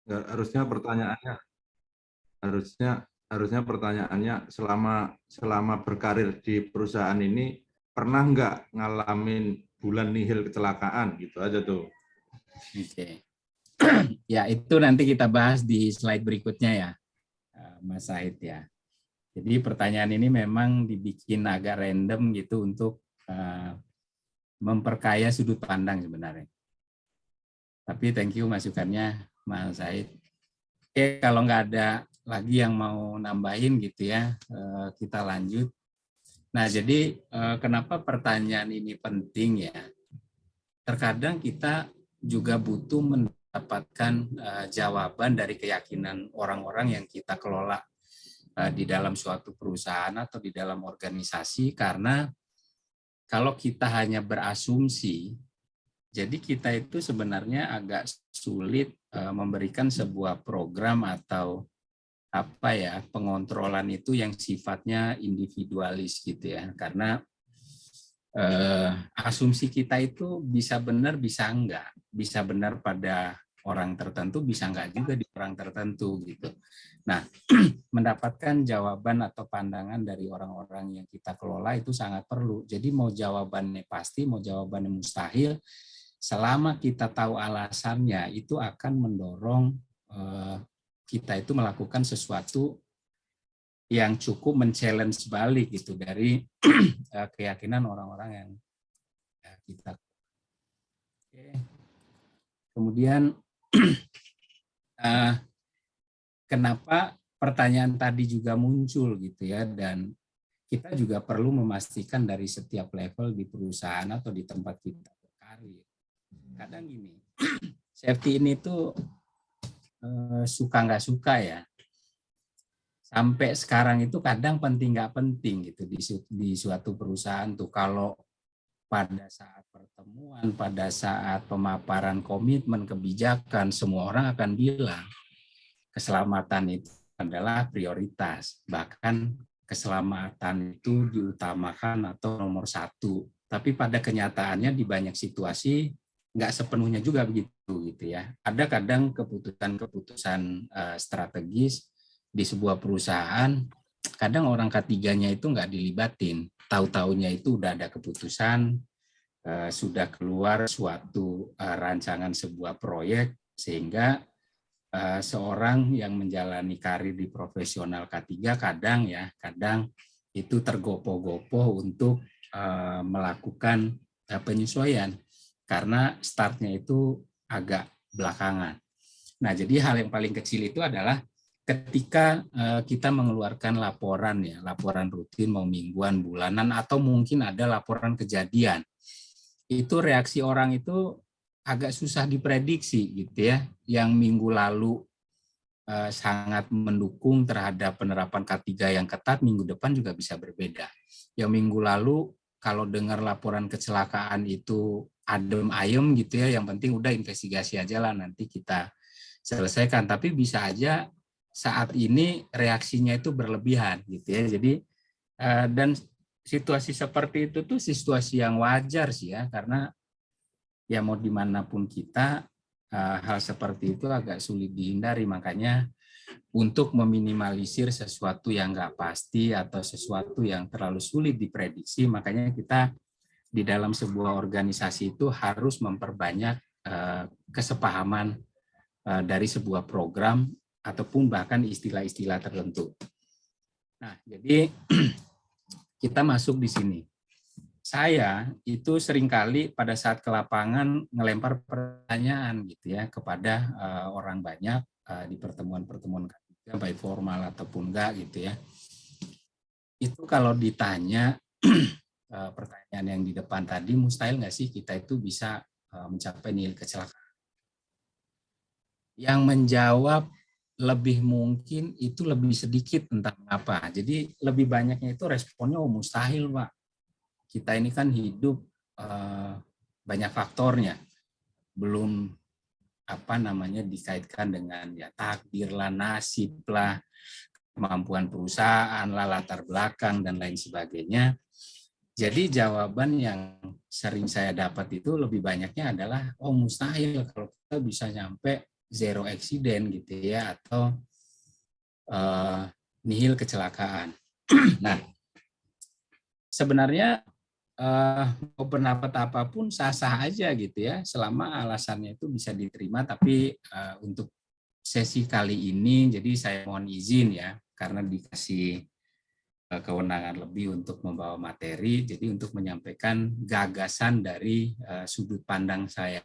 Harusnya pertanyaannya harusnya harusnya pertanyaannya selama berkarir di perusahaan ini pernah nggak ngalamin bulan nihil kecelakaan gitu aja tuh. Oke. Ya, itu nanti kita bahas di slide berikutnya ya, Mas Said ya. Jadi pertanyaan ini memang dibikin agak random gitu untuk memperkaya sudut pandang sebenarnya. Tapi thank you masukannya, Mas Said. Oke, kalau nggak ada lagi yang mau nambahin gitu ya, kita lanjut. Nah, jadi kenapa pertanyaan ini penting ya? Terkadang kita juga butuh mendapatkan jawaban dari keyakinan orang-orang yang kita kelola di dalam suatu perusahaan atau di dalam organisasi, karena kalau kita hanya berasumsi, jadi kita itu sebenarnya agak sulit memberikan sebuah program atau apa ya, pengontrolan itu yang sifatnya individualis gitu ya, karena asumsi kita itu bisa benar bisa enggak, bisa benar pada orang tertentu, bisa enggak juga di orang tertentu gitu. Nah, mendapatkan jawaban atau pandangan dari orang-orang yang kita kelola itu sangat perlu. Jadi mau jawabannya pasti, mau jawabannya mustahil, selama kita tahu alasannya itu akan mendorong kita itu melakukan sesuatu yang cukup men-challenge balik gitu dari keyakinan orang-orang yang kita. Oke. Kemudian kenapa pertanyaan tadi juga muncul gitu ya, dan kita juga perlu memastikan dari setiap level di perusahaan atau di tempat kita berkarir. Kadang gini, safety ini tuh suka nggak suka ya. Sampai sekarang itu kadang penting nggak penting gitu di suatu perusahaan tuh, kalau pada saat pertemuan, pada saat pemaparan komitmen kebijakan, semua orang akan bilang keselamatan itu adalah prioritas. Bahkan keselamatan itu diutamakan atau nomor satu. Tapi pada kenyataannya di banyak situasi nggak sepenuhnya juga begitu gitu ya. Ada kadang keputusan-keputusan strategis di sebuah perusahaan, kadang orang ketiganya itu nggak dilibatin. Tahu-taunya itu udah ada keputusan, sudah keluar suatu rancangan sebuah proyek, sehingga seorang yang menjalani karir di profesional K3 kadang itu tergopoh-gopoh untuk melakukan penyesuaian karena startnya itu agak belakangan. Nah, jadi hal yang paling kecil itu adalah ketika kita mengeluarkan laporan rutin mau mingguan, bulanan, atau mungkin ada laporan kejadian. Itu reaksi orang itu agak susah diprediksi gitu ya. Yang minggu lalu sangat mendukung terhadap penerapan K3 yang ketat, minggu depan juga bisa berbeda. Yang minggu lalu kalau dengar laporan kecelakaan itu adem ayem gitu ya, yang penting udah investigasi aja lah, nanti kita selesaikan. Tapi bisa aja saat ini reaksinya itu berlebihan gitu ya. Jadi dan situasi seperti itu tuh situasi yang wajar sih ya, karena ya mau dimanapun kita hal seperti itu agak sulit dihindari. Makanya untuk meminimalisir sesuatu yang nggak pasti atau sesuatu yang terlalu sulit diprediksi, makanya kita di dalam sebuah organisasi itu harus memperbanyak kesepahaman dari sebuah program ataupun bahkan istilah-istilah tertentu. Nah, jadi kita masuk di sini. Saya itu seringkali pada saat ke lapangan ngelempar pertanyaan gitu ya kepada orang banyak di pertemuan-pertemuan baik formal ataupun enggak gitu ya. Itu kalau ditanya pertanyaan yang di depan tadi, mustahil nggak sih kita itu bisa mencapai nihil kecelakaan? Yang menjawab lebih mungkin itu lebih sedikit tentang apa. Jadi lebih banyaknya itu responnya mustahil, Pak. Kita ini kan hidup banyak faktornya. Belum dikaitkan dengan ya takdir lah, nasib lah, kemampuan perusahaan lah, latar belakang dan lain sebagainya. Jadi jawaban yang sering saya dapat itu lebih banyaknya adalah mustahil kalau kita bisa nyampe zero accident gitu ya, atau nihil kecelakaan. Nah, sebenarnya mau pendapat apapun sah-sah aja gitu ya, selama alasannya itu bisa diterima. Tapi untuk sesi kali ini, jadi saya mohon izin ya, karena dikasih kewenangan lebih untuk membawa materi, jadi untuk menyampaikan gagasan dari sudut pandang saya.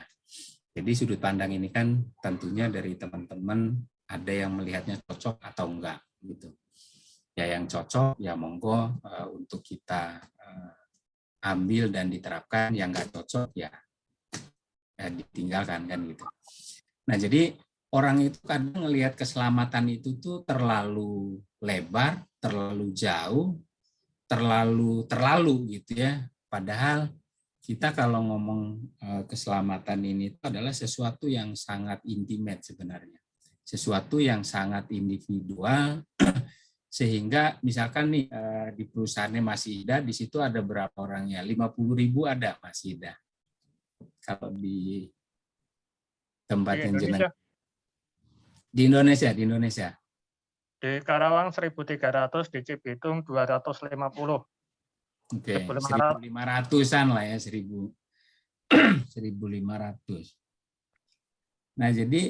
Jadi sudut pandang ini kan tentunya dari teman-teman ada yang melihatnya cocok atau enggak gitu. Ya yang cocok ya monggo untuk kita ambil dan diterapkan, yang enggak cocok ya ditinggalkan kan gitu. Nah, jadi orang itu kadang melihat keselamatan itu tuh terlalu lebar, terlalu jauh, terlalu gitu ya. Padahal kita kalau ngomong keselamatan ini itu adalah sesuatu yang sangat intimate sebenarnya. Sesuatu yang sangat individual, sehingga misalkan nih di perusahaannya Mas Ida, di situ ada berapa orangnya? 50.000 ada Mas Ida. Kalau di tempatnya jenengan. Di Indonesia. Di Karawang 1.300, di Cibitung 250. Oke, 1.500-an lah ya, 1.500. Nah, jadi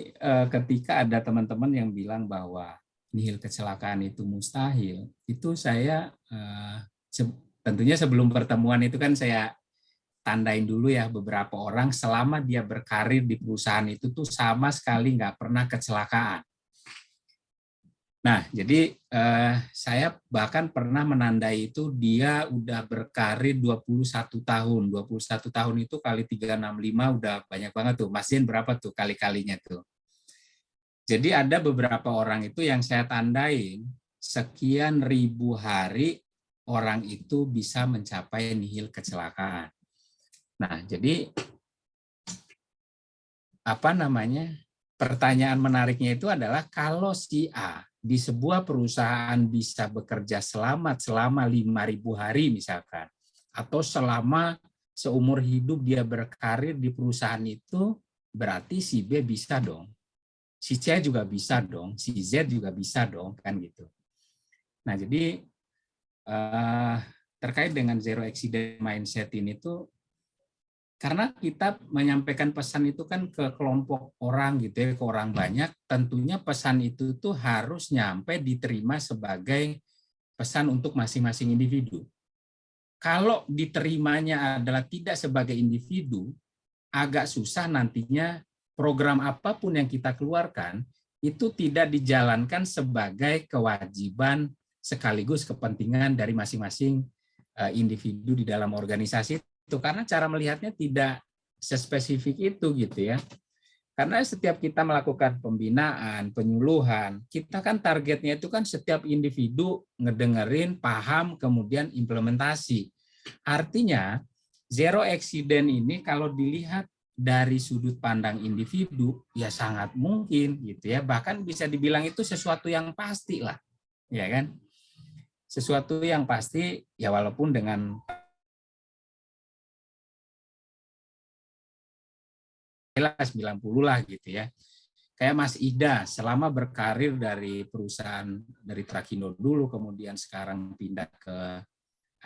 ketika ada teman-teman yang bilang bahwa nihil kecelakaan itu mustahil, itu saya tentunya sebelum pertemuan itu kan saya tandain dulu ya beberapa orang selama dia berkarir di perusahaan itu tuh sama sekali nggak pernah kecelakaan. Nah, jadi saya bahkan pernah menandai itu dia udah berkarir 21 tahun. 21 tahun itu kali 365 udah banyak banget tuh. Mas Jen berapa tuh kali-kalinya tuh? Jadi ada beberapa orang itu yang saya tandain sekian ribu hari orang itu bisa mencapai nihil kecelakaan. Nah, jadi apa namanya? Pertanyaan menariknya itu adalah kalau si A di sebuah perusahaan bisa bekerja selamat selama 5.000 hari misalkan, atau selama seumur hidup dia berkarir di perusahaan itu, berarti si B bisa dong. Si C juga bisa dong, si Z juga bisa dong, kan gitu. Nah, jadi terkait dengan zero accident mindset ini tuh, karena kita menyampaikan pesan itu kan ke kelompok orang gitu ya, ke orang banyak, tentunya pesan itu tuh harus nyampe diterima sebagai pesan untuk masing-masing individu. Kalau diterimanya adalah tidak sebagai individu, agak susah nantinya program apapun yang kita keluarkan itu tidak dijalankan sebagai kewajiban sekaligus kepentingan dari masing-masing individu di dalam organisasi itu, karena cara melihatnya tidak sespesifik itu gitu ya. Karena setiap kita melakukan pembinaan, penyuluhan, kita kan targetnya itu kan setiap individu ngedengerin, paham, kemudian implementasi. Artinya zero accident ini kalau dilihat dari sudut pandang individu ya sangat mungkin gitu ya, bahkan bisa dibilang itu sesuatu yang pasti lah, ya kan? Sesuatu yang pasti ya, walaupun dengan 90 lah gitu ya. Kayak Mas Ida selama berkarir dari perusahaan dari Trakindo dulu, kemudian sekarang pindah ke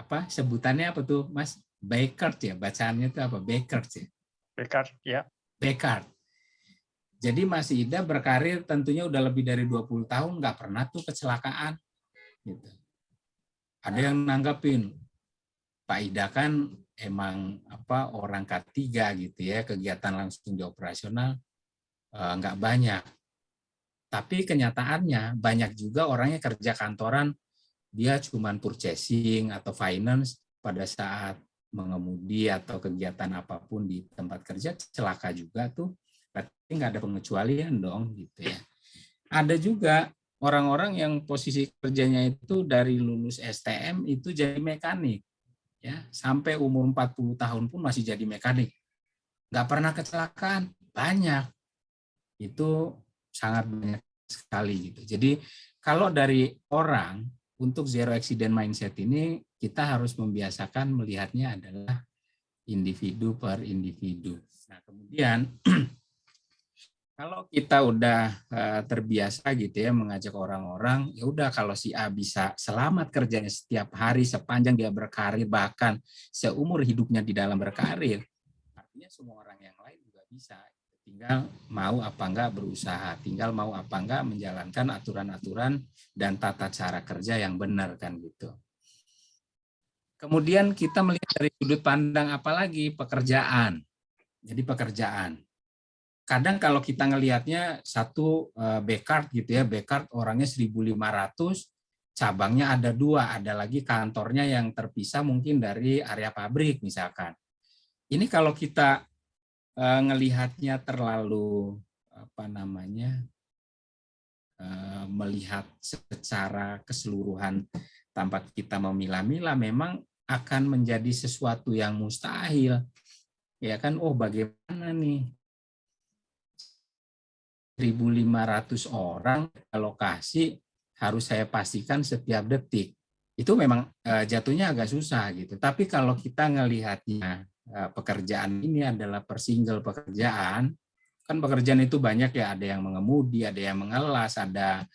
apa sebutannya apa tuh Mas? Baker ya, bacaannya itu apa? Baker ya. Baker ya. Baker. Jadi Mas Ida berkarir tentunya udah lebih dari 20 tahun nggak pernah tuh kecelakaan gitu. Ada yang nanggapin, Pak Ida kan emang apa orang K3 gitu ya, kegiatan langsung di operasional nggak banyak. Tapi kenyataannya banyak juga orangnya kerja kantoran, dia cuman purchasing atau finance, pada saat mengemudi atau kegiatan apapun di tempat kerja celaka juga tuh, berarti nggak ada pengecualian dong gitu ya. Ada juga orang-orang yang posisi kerjanya itu dari lulus STM itu jadi mekanik. Ya, sampai umur 40 tahun pun masih jadi mekanik. Nggak pernah kecelakaan, banyak. Itu sangat banyak sekali gitu. Jadi kalau dari orang untuk zero accident mindset ini kita harus membiasakan melihatnya adalah individu per individu. Nah, kemudian Kalau kita udah terbiasa gitu ya mengajak orang-orang, ya udah kalau si A bisa selamat kerjanya setiap hari sepanjang dia berkarir, bahkan seumur hidupnya di dalam berkarir, artinya semua orang yang lain juga bisa. Tinggal mau apa enggak berusaha, tinggal mau apa enggak menjalankan aturan-aturan dan tata cara kerja yang benar kan gitu. Kemudian kita melihat dari sudut pandang apalagi pekerjaan. Jadi pekerjaan. Kadang kalau kita ngelihatnya satu Beckard gitu ya, Beckard orangnya 1.500, cabangnya ada 2, ada lagi kantornya yang terpisah mungkin dari area pabrik misalkan. Ini kalau kita ngelihatnya terlalu melihat secara keseluruhan tanpa kita memilah-milah, memang akan menjadi sesuatu yang mustahil. Ya kan, oh bagaimana nih 1.500 orang alokasi harus saya pastikan setiap detik. Itu memang jatuhnya agak susah gitu. Tapi kalau kita ngelihatnya pekerjaan ini adalah per single pekerjaan, kan pekerjaan itu banyak ya, ada yang mengemudi, ada yang mengelas, ada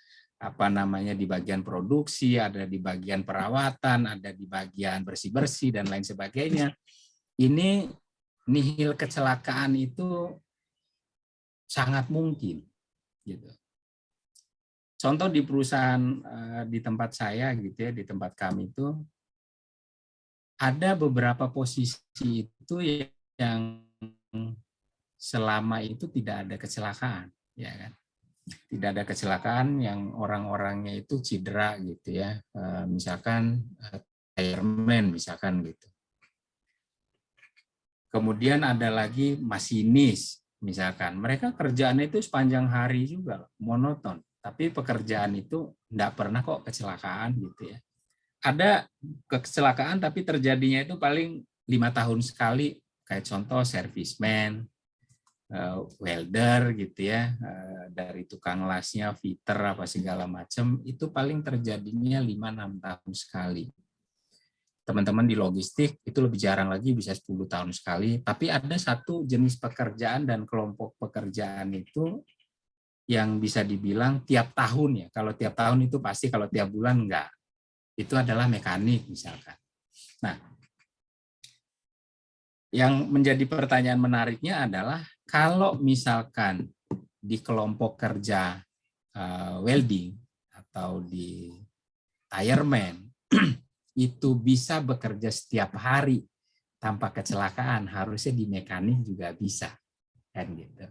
di bagian produksi, ada di bagian perawatan, ada di bagian bersih-bersih dan lain sebagainya. Ini nihil kecelakaan itu sangat mungkin gitu. Contoh di perusahaan di tempat saya gitu ya, di tempat kami itu ada beberapa posisi itu yang selama itu tidak ada kecelakaan, ya kan? Tidak ada kecelakaan yang orang-orangnya itu cedera gitu ya, misalkan fireman misalkan gitu. Kemudian ada lagi masinis misalkan, mereka kerjaannya itu sepanjang hari juga monoton, tapi pekerjaan itu tidak pernah kok kecelakaan gitu ya. Ada kecelakaan tapi terjadinya itu paling 5 tahun sekali, kayak contoh serviceman, welder gitu ya, dari tukang lasnya, fitter apa segala macam, itu paling terjadinya 5-6 tahun sekali. Teman-teman di logistik itu lebih jarang lagi, bisa 10 tahun sekali. Tapi ada satu jenis pekerjaan dan kelompok pekerjaan itu yang bisa dibilang tiap tahun ya. Kalau tiap tahun itu pasti, kalau tiap bulan enggak. Itu adalah mekanik misalkan. Nah, yang menjadi pertanyaan menariknya adalah kalau misalkan di kelompok kerja welding atau di tireman itu bisa bekerja setiap hari tanpa kecelakaan, harusnya di mekanik juga bisa, kan gitu.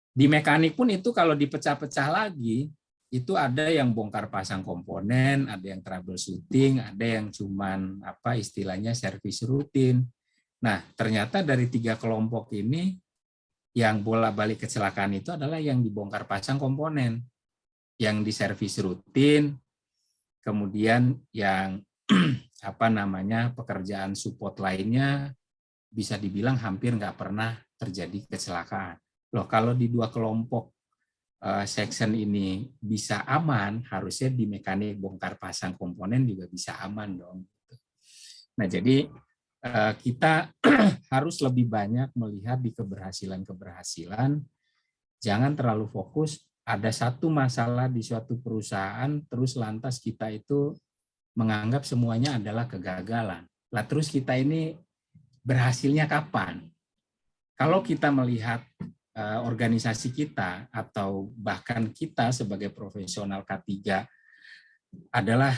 Di mekanik pun itu kalau dipecah-pecah lagi, itu ada yang bongkar pasang komponen, ada yang troubleshooting, ada yang cuman istilahnya servis rutin. Nah, ternyata dari 3 kelompok ini yang bolak-balik kecelakaan itu adalah yang dibongkar pasang komponen, yang diservis rutin, kemudian yang pekerjaan support lainnya bisa dibilang hampir nggak pernah terjadi kecelakaan. Loh, kalau di 2 kelompok section ini bisa aman, harusnya di mekanik bongkar pasang komponen juga bisa aman dong. Nah, jadi kita harus lebih banyak melihat di keberhasilan-keberhasilan, jangan terlalu fokus ada satu masalah di suatu perusahaan, terus lantas kita itu menganggap semuanya adalah kegagalan. Lah terus kita ini berhasilnya kapan? Kalau kita melihat organisasi kita atau bahkan kita sebagai profesional K3 adalah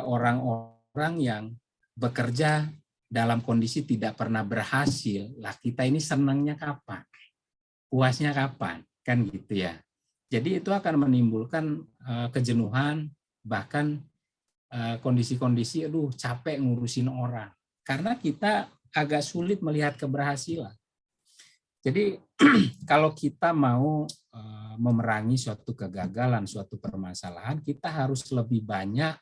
orang-orang yang bekerja dalam kondisi tidak pernah berhasil, lah kita ini senangnya kapan? Puasnya kapan? Kan gitu ya. Jadi itu akan menimbulkan kejenuhan, bahkan kondisi-kondisi capek ngurusin orang. Karena kita agak sulit melihat keberhasilan. Jadi kalau kita mau memerangi suatu kegagalan, suatu permasalahan, kita harus lebih banyak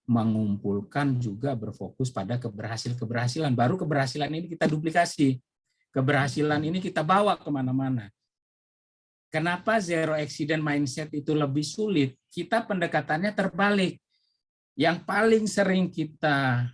mengumpulkan juga berfokus pada keberhasilan. Baru keberhasilan ini kita duplikasi. Keberhasilan ini kita bawa kemana-mana. Kenapa zero accident mindset itu lebih sulit? Kita pendekatannya terbalik. Yang paling sering kita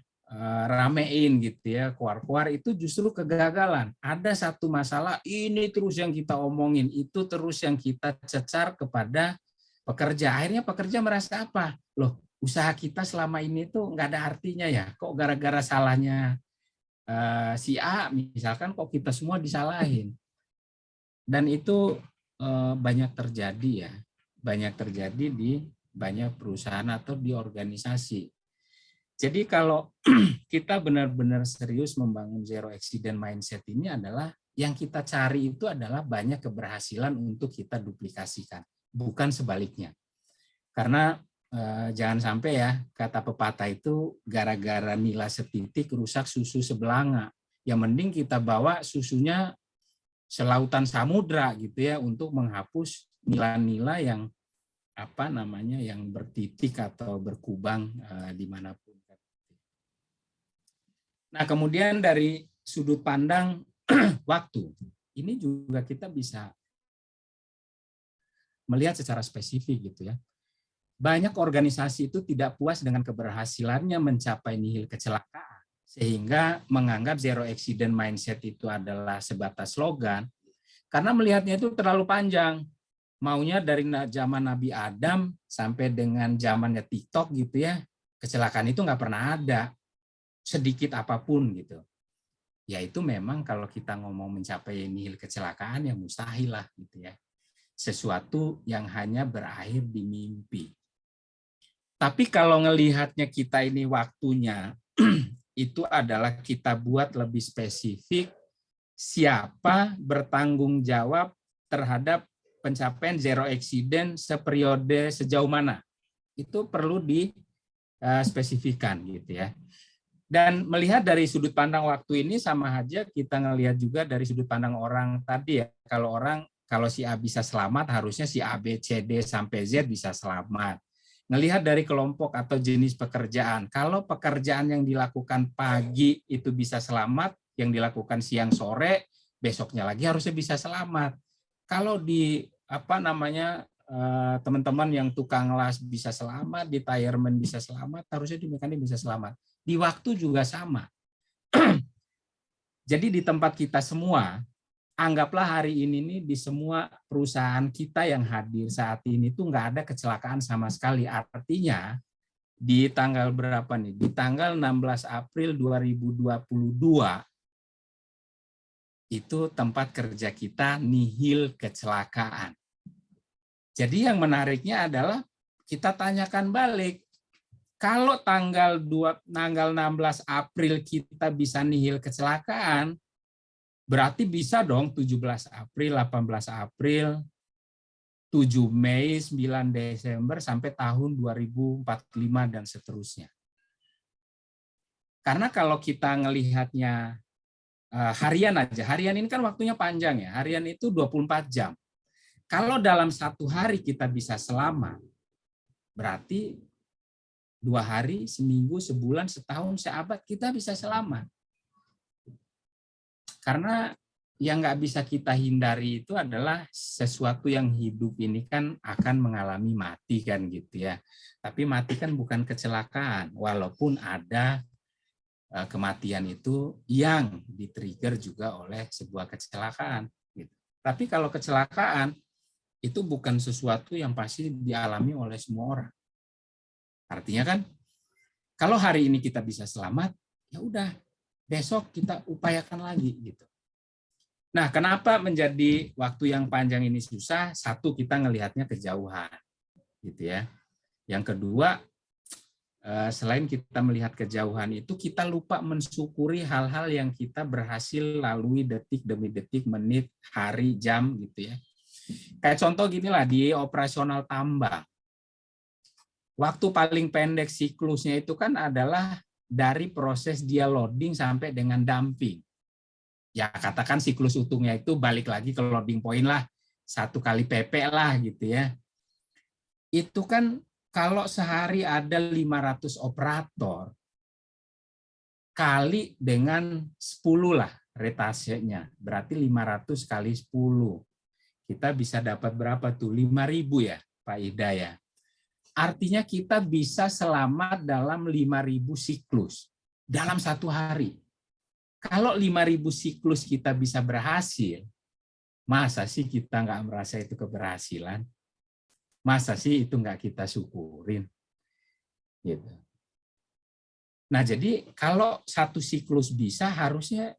ramein gitu ya, keluar-keluar itu justru kegagalan. Ada satu masalah, ini terus yang kita omongin, itu terus yang kita cecar kepada pekerja. Akhirnya pekerja merasa apa? Loh, usaha kita selama ini tuh nggak ada artinya ya. Kok gara-gara salahnya si A, misalkan kok kita semua disalahin. Dan itu banyak terjadi ya. Banyak terjadi di banyak perusahaan atau di organisasi. Jadi kalau kita benar-benar serius membangun zero accident mindset ini adalah yang kita cari itu adalah banyak keberhasilan untuk kita duplikasikan, bukan sebaliknya. Karena jangan sampai ya kata pepatah itu gara-gara nila setitik rusak susu sebelanga. Yang mending kita bawa susunya selautan samudra gitu ya untuk menghapus nila-nila yang yang bertitik atau berkubang dimanapun. Nah, kemudian dari sudut pandang waktu, ini juga kita bisa melihat secara spesifik gitu ya. Banyak organisasi itu tidak puas dengan keberhasilannya mencapai nihil kecelakaan, sehingga menganggap zero accident mindset itu adalah sebatas slogan, karena melihatnya itu terlalu panjang. Maunya dari zaman Nabi Adam sampai dengan zamannya TikTok gitu ya, kecelakaan itu nggak pernah ada. Sedikit apapun gitu. Ya itu memang kalau kita ngomong mencapai nihil kecelakaan ya mustahil lah gitu ya. Sesuatu yang hanya berakhir di mimpi. Tapi kalau ngelihatnya kita ini waktunya itu adalah kita buat lebih spesifik siapa bertanggung jawab terhadap pencapaian zero accident seperiode sejauh mana. Itu perlu dispesifikan gitu ya. Dan melihat dari sudut pandang waktu ini sama aja kita ngelihat juga dari sudut pandang orang tadi ya. Kalau si A bisa selamat, harusnya si A, B, C, D sampai Z bisa selamat. Ngelihat dari kelompok atau jenis pekerjaan. Kalau pekerjaan yang dilakukan pagi itu bisa selamat, yang dilakukan siang sore, besoknya lagi harusnya bisa selamat. Kalau di teman-teman yang tukang las bisa selamat, di tireman bisa selamat, harusnya di mekanik bisa selamat. Di waktu juga sama. Jadi di tempat kita semua, anggaplah hari ini nih di semua perusahaan kita yang hadir saat ini tuh nggak ada kecelakaan sama sekali. Artinya di tanggal berapa nih? Di tanggal 16 April 2022 itu tempat kerja kita nihil kecelakaan. Jadi yang menariknya adalah kita tanyakan balik. Kalau tanggal 16 April kita bisa nihil kecelakaan, berarti bisa dong 17 April, 18 April, 7 Mei, 9 Desember, sampai tahun 2045 dan seterusnya. Karena kalau kita ngelihatnya harian aja, harian ini kan waktunya panjang ya, harian itu 24 jam. Kalau dalam satu hari kita bisa selamat, berarti 2 hari, seminggu, sebulan, setahun, seabad kita bisa selamat. Karena yang nggak bisa kita hindari itu adalah sesuatu yang hidup ini kan akan mengalami mati kan gitu ya. Tapi mati kan bukan kecelakaan, walaupun ada kematian itu yang di-trigger juga oleh sebuah kecelakaan. Gitu. Tapi kalau kecelakaan itu bukan sesuatu yang pasti dialami oleh semua orang. Artinya kan, kalau hari ini kita bisa selamat, ya udah, besok kita upayakan lagi gitu. Nah, kenapa menjadi waktu yang panjang ini susah? Satu, kita ngelihatnya kejauhan, gitu ya. Yang kedua, selain kita melihat kejauhan itu, kita lupa mensyukuri hal-hal yang kita berhasil lalui detik demi detik, menit, hari, jam, gitu ya. Kayak contoh gini lah, di operasional tambang. Waktu paling pendek siklusnya itu kan adalah dari proses dia loading sampai dengan dumping. Ya katakan siklus utuhnya itu balik lagi ke loading point lah, 1 kali PP lah gitu ya. Itu kan kalau sehari ada 500 operator, kali dengan 10 lah retasenya, berarti 500 kali 10. Kita bisa dapat berapa tuh? 5.000 ya Pak Ida ya. Artinya kita bisa selamat dalam 5.000 siklus. dalam satu hari. Kalau 5.000 siklus kita bisa berhasil, masa sih kita nggak merasa itu keberhasilan? Masa sih itu nggak kita syukurin? Gitu. Nah, jadi kalau satu siklus bisa, harusnya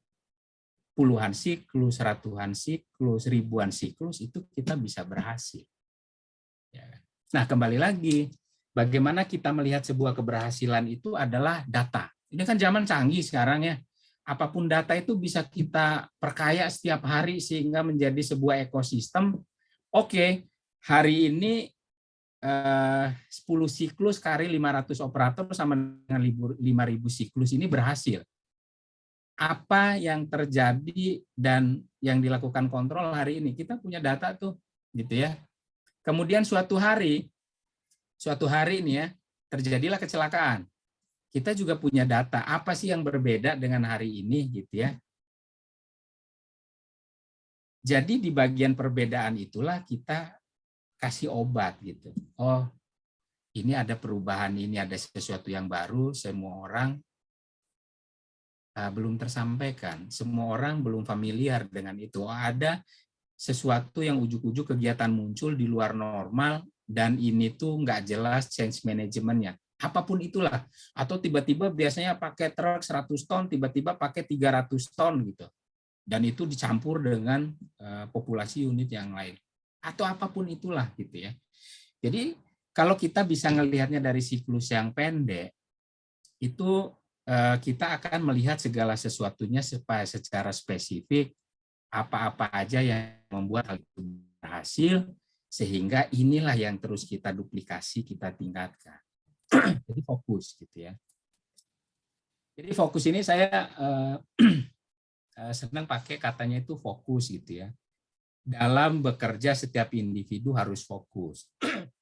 puluhan siklus, ratusan siklus, ribuan siklus itu kita bisa berhasil. Nah, kembali lagi, bagaimana kita melihat sebuah keberhasilan itu adalah data. Ini kan zaman canggih sekarang ya. Apapun data itu bisa kita perkaya setiap hari sehingga menjadi sebuah ekosistem. Oke, hari ini 10 siklus kali 500 operator sama dengan 5.000 siklus ini berhasil. Apa yang terjadi dan yang dilakukan kontrol hari ini? Kita punya data tuh, gitu ya. Kemudian suatu hari ini ya, terjadilah kecelakaan. Kita juga punya data, apa sih yang berbeda dengan hari ini gitu ya. Jadi di bagian perbedaan itulah kita kasih obat gitu. Oh, ini ada perubahan, ini ada sesuatu yang baru, semua orang belum tersampaikan. Semua orang belum familiar dengan itu. Oh, ada sesuatu yang ujuk-ujuk kegiatan muncul di luar normal dan ini tuh nggak jelas change manajemennya. Apapun itulah, atau tiba-tiba biasanya pakai truk 100 ton, tiba-tiba pakai 300 ton gitu. Dan itu dicampur dengan populasi unit yang lain. Atau apapun itulah gitu ya. Jadi kalau kita bisa melihatnya dari siklus yang pendek, itu kita akan melihat segala sesuatunya secara spesifik, apa-apa aja yang membuat hal itu berhasil, sehingga inilah yang terus kita duplikasi, kita tingkatkan. Jadi fokus gitu ya. Jadi fokus ini saya senang pakai katanya itu fokus gitu ya. Dalam bekerja setiap individu harus fokus.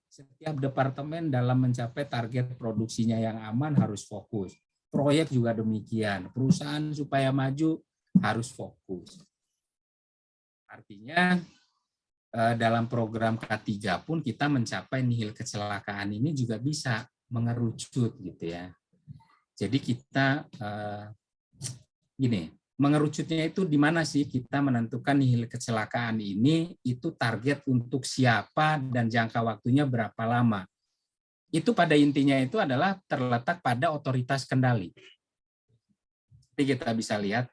Setiap departemen dalam mencapai target produksinya yang aman harus fokus. Proyek juga demikian. Perusahaan supaya maju harus fokus. Artinya dalam program K3 pun kita mencapai nihil kecelakaan ini juga bisa mengerucut gitu ya. Jadi kita gini, mengerucutnya itu di mana sih kita menentukan nihil kecelakaan ini itu target untuk siapa dan jangka waktunya berapa lama. Itu pada intinya itu adalah terletak pada otoritas kendali. Jadi kita bisa lihat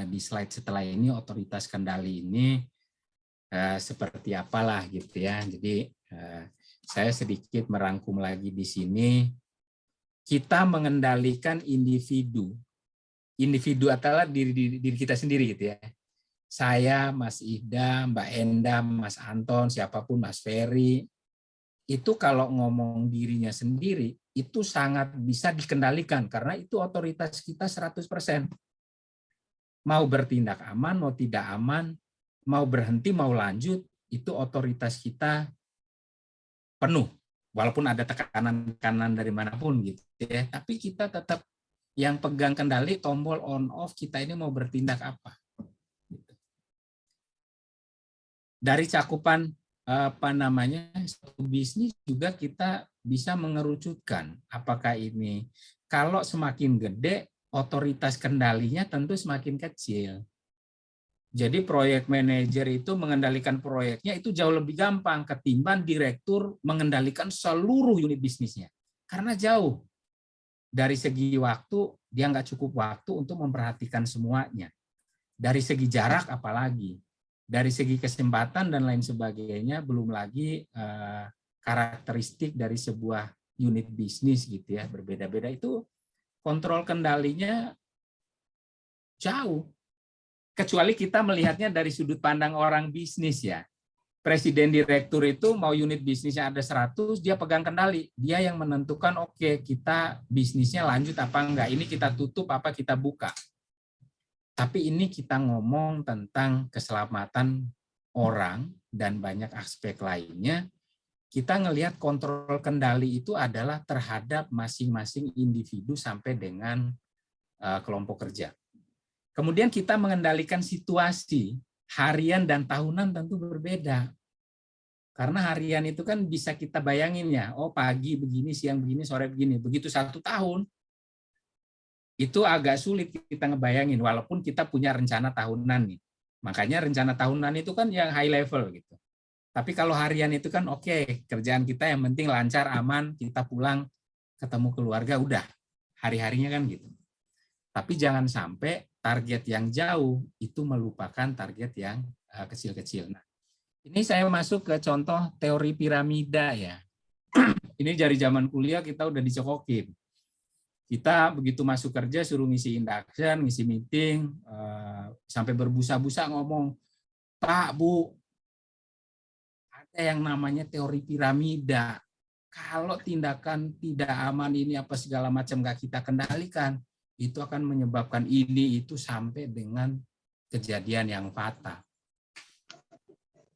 di slide setelah ini otoritas kendali ini seperti apalah gitu ya. Jadi saya sedikit merangkum lagi di sini. Kita mengendalikan individu. Individu adalah diri kita sendiri gitu ya. Saya, Mas Ida, Mbak Enda, Mas Anton, siapapun, Mas Ferry, itu kalau ngomong dirinya sendiri, itu sangat bisa dikendalikan karena itu otoritas kita 100%. Mau bertindak aman, mau tidak aman, mau berhenti, mau lanjut, itu otoritas kita penuh. Walaupun ada tekanan dari manapun gitu ya, tapi kita tetap yang pegang kendali tombol on off kita ini mau bertindak apa. Dari cakupan satu bisnis juga kita bisa mengerucutkan apakah ini kalau semakin gede otoritas kendalinya tentu semakin kecil. Jadi proyek manajer itu mengendalikan proyeknya itu jauh lebih gampang ketimbang direktur mengendalikan seluruh unit bisnisnya. Karena jauh. Dari segi waktu, dia nggak cukup waktu untuk memperhatikan semuanya. Dari segi jarak apalagi. Dari segi kesempatan dan lain sebagainya, belum lagi karakteristik dari sebuah unit bisnis gitu ya, berbeda-beda. Itu kontrol kendalinya jauh. Kecuali kita melihatnya dari sudut pandang orang bisnis ya. Presiden direktur itu mau unit bisnisnya ada 100, dia pegang kendali. Dia yang menentukan oke, kita bisnisnya lanjut apa enggak. Ini kita tutup apa kita buka. Tapi ini kita ngomong tentang keselamatan orang dan banyak aspek lainnya. Kita ngelihat kontrol kendali itu adalah terhadap masing-masing individu sampai dengan kelompok kerja. Kemudian kita mengendalikan situasi harian dan tahunan tentu berbeda. Karena harian itu kan bisa kita bayangin ya, oh pagi begini, siang begini, sore begini. Begitu 1 tahun, itu agak sulit kita ngebayangin walaupun kita punya rencana tahunan nih. Makanya rencana tahunan itu kan yang high level gitu. Tapi kalau harian itu kan oke, kerjaan kita yang penting lancar, aman, kita pulang ketemu keluarga udah. Hari-harinya kan gitu. Tapi jangan sampai target yang jauh itu melupakan target yang kecil-kecil. Nah, ini saya masuk ke contoh teori piramida ya. Ini dari zaman kuliah kita udah dicokokin. Kita begitu masuk kerja suruh ngisi induction, ngisi meeting, sampai berbusa-busa ngomong, Pak, Bu, ada yang namanya teori piramida. Kalau tindakan tidak aman ini apa segala macam nggak kita kendalikan, itu akan menyebabkan ini itu sampai dengan kejadian yang fatal.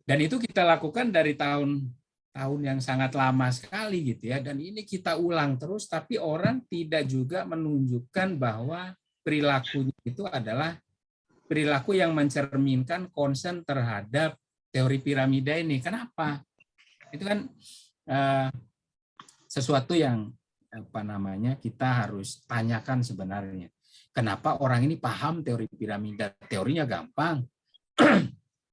Dan itu kita lakukan dari tahun yang sangat lama sekali gitu ya, dan ini kita ulang terus, tapi orang tidak juga menunjukkan bahwa perilakunya itu adalah perilaku yang mencerminkan concern terhadap teori piramida ini. Kenapa? Itu kan sesuatu yang kita harus tanyakan sebenarnya. Kenapa orang ini paham teori piramida? Teorinya gampang,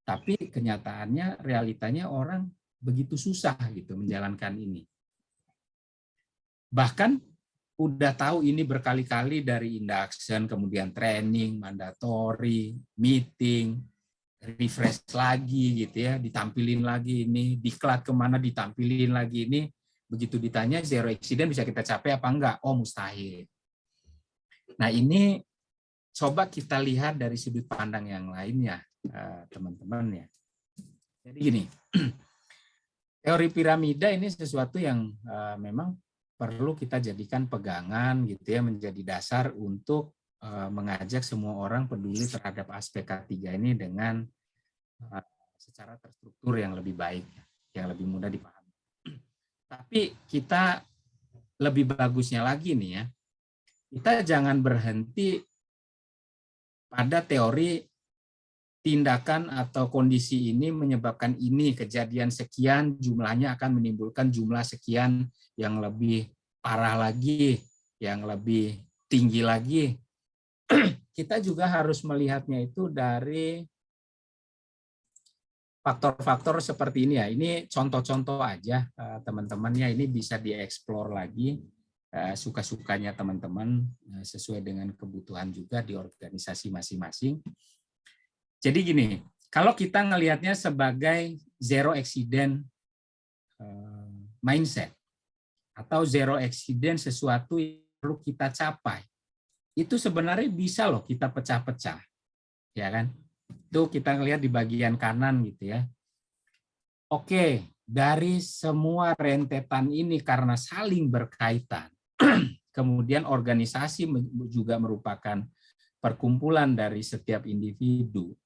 tapi kenyataannya, realitanya orang begitu susah gitu menjalankan ini. Bahkan udah tahu ini berkali-kali dari induction, kemudian training, mandatory, meeting, refresh lagi gitu ya, ditampilin lagi ini, diklat kemana ditampilin lagi ini, begitu ditanya zero accident bisa kita capai apa enggak? Oh mustahil. Nah ini coba kita lihat dari sudut pandang yang lainnya, teman-teman ya. Jadi gini, teori piramida ini sesuatu yang memang perlu kita jadikan pegangan gitu ya, menjadi dasar untuk mengajak semua orang peduli terhadap aspek ketiga ini dengan secara terstruktur yang lebih baik, yang lebih mudah dipahami. Tapi kita lebih bagusnya lagi nih ya, kita jangan berhenti pada teori tindakan atau kondisi ini menyebabkan ini, kejadian sekian, jumlahnya akan menimbulkan jumlah sekian yang lebih parah lagi, yang lebih tinggi lagi. Kita juga harus melihatnya itu dari faktor-faktor seperti ini ya. Ini contoh-contoh aja teman-temannya, ini bisa dieksplor lagi suka-sukanya teman-teman sesuai dengan kebutuhan juga di organisasi masing-masing. Jadi gini, kalau kita ngelihatnya sebagai zero accident mindset atau zero accident sesuatu yang perlu kita capai, itu sebenarnya bisa loh kita pecah-pecah, ya kan? Itu kita ngelihat di bagian kanan gitu ya. Oke, dari semua rentetan ini karena saling berkaitan, kemudian organisasi juga merupakan perkumpulan dari setiap individu.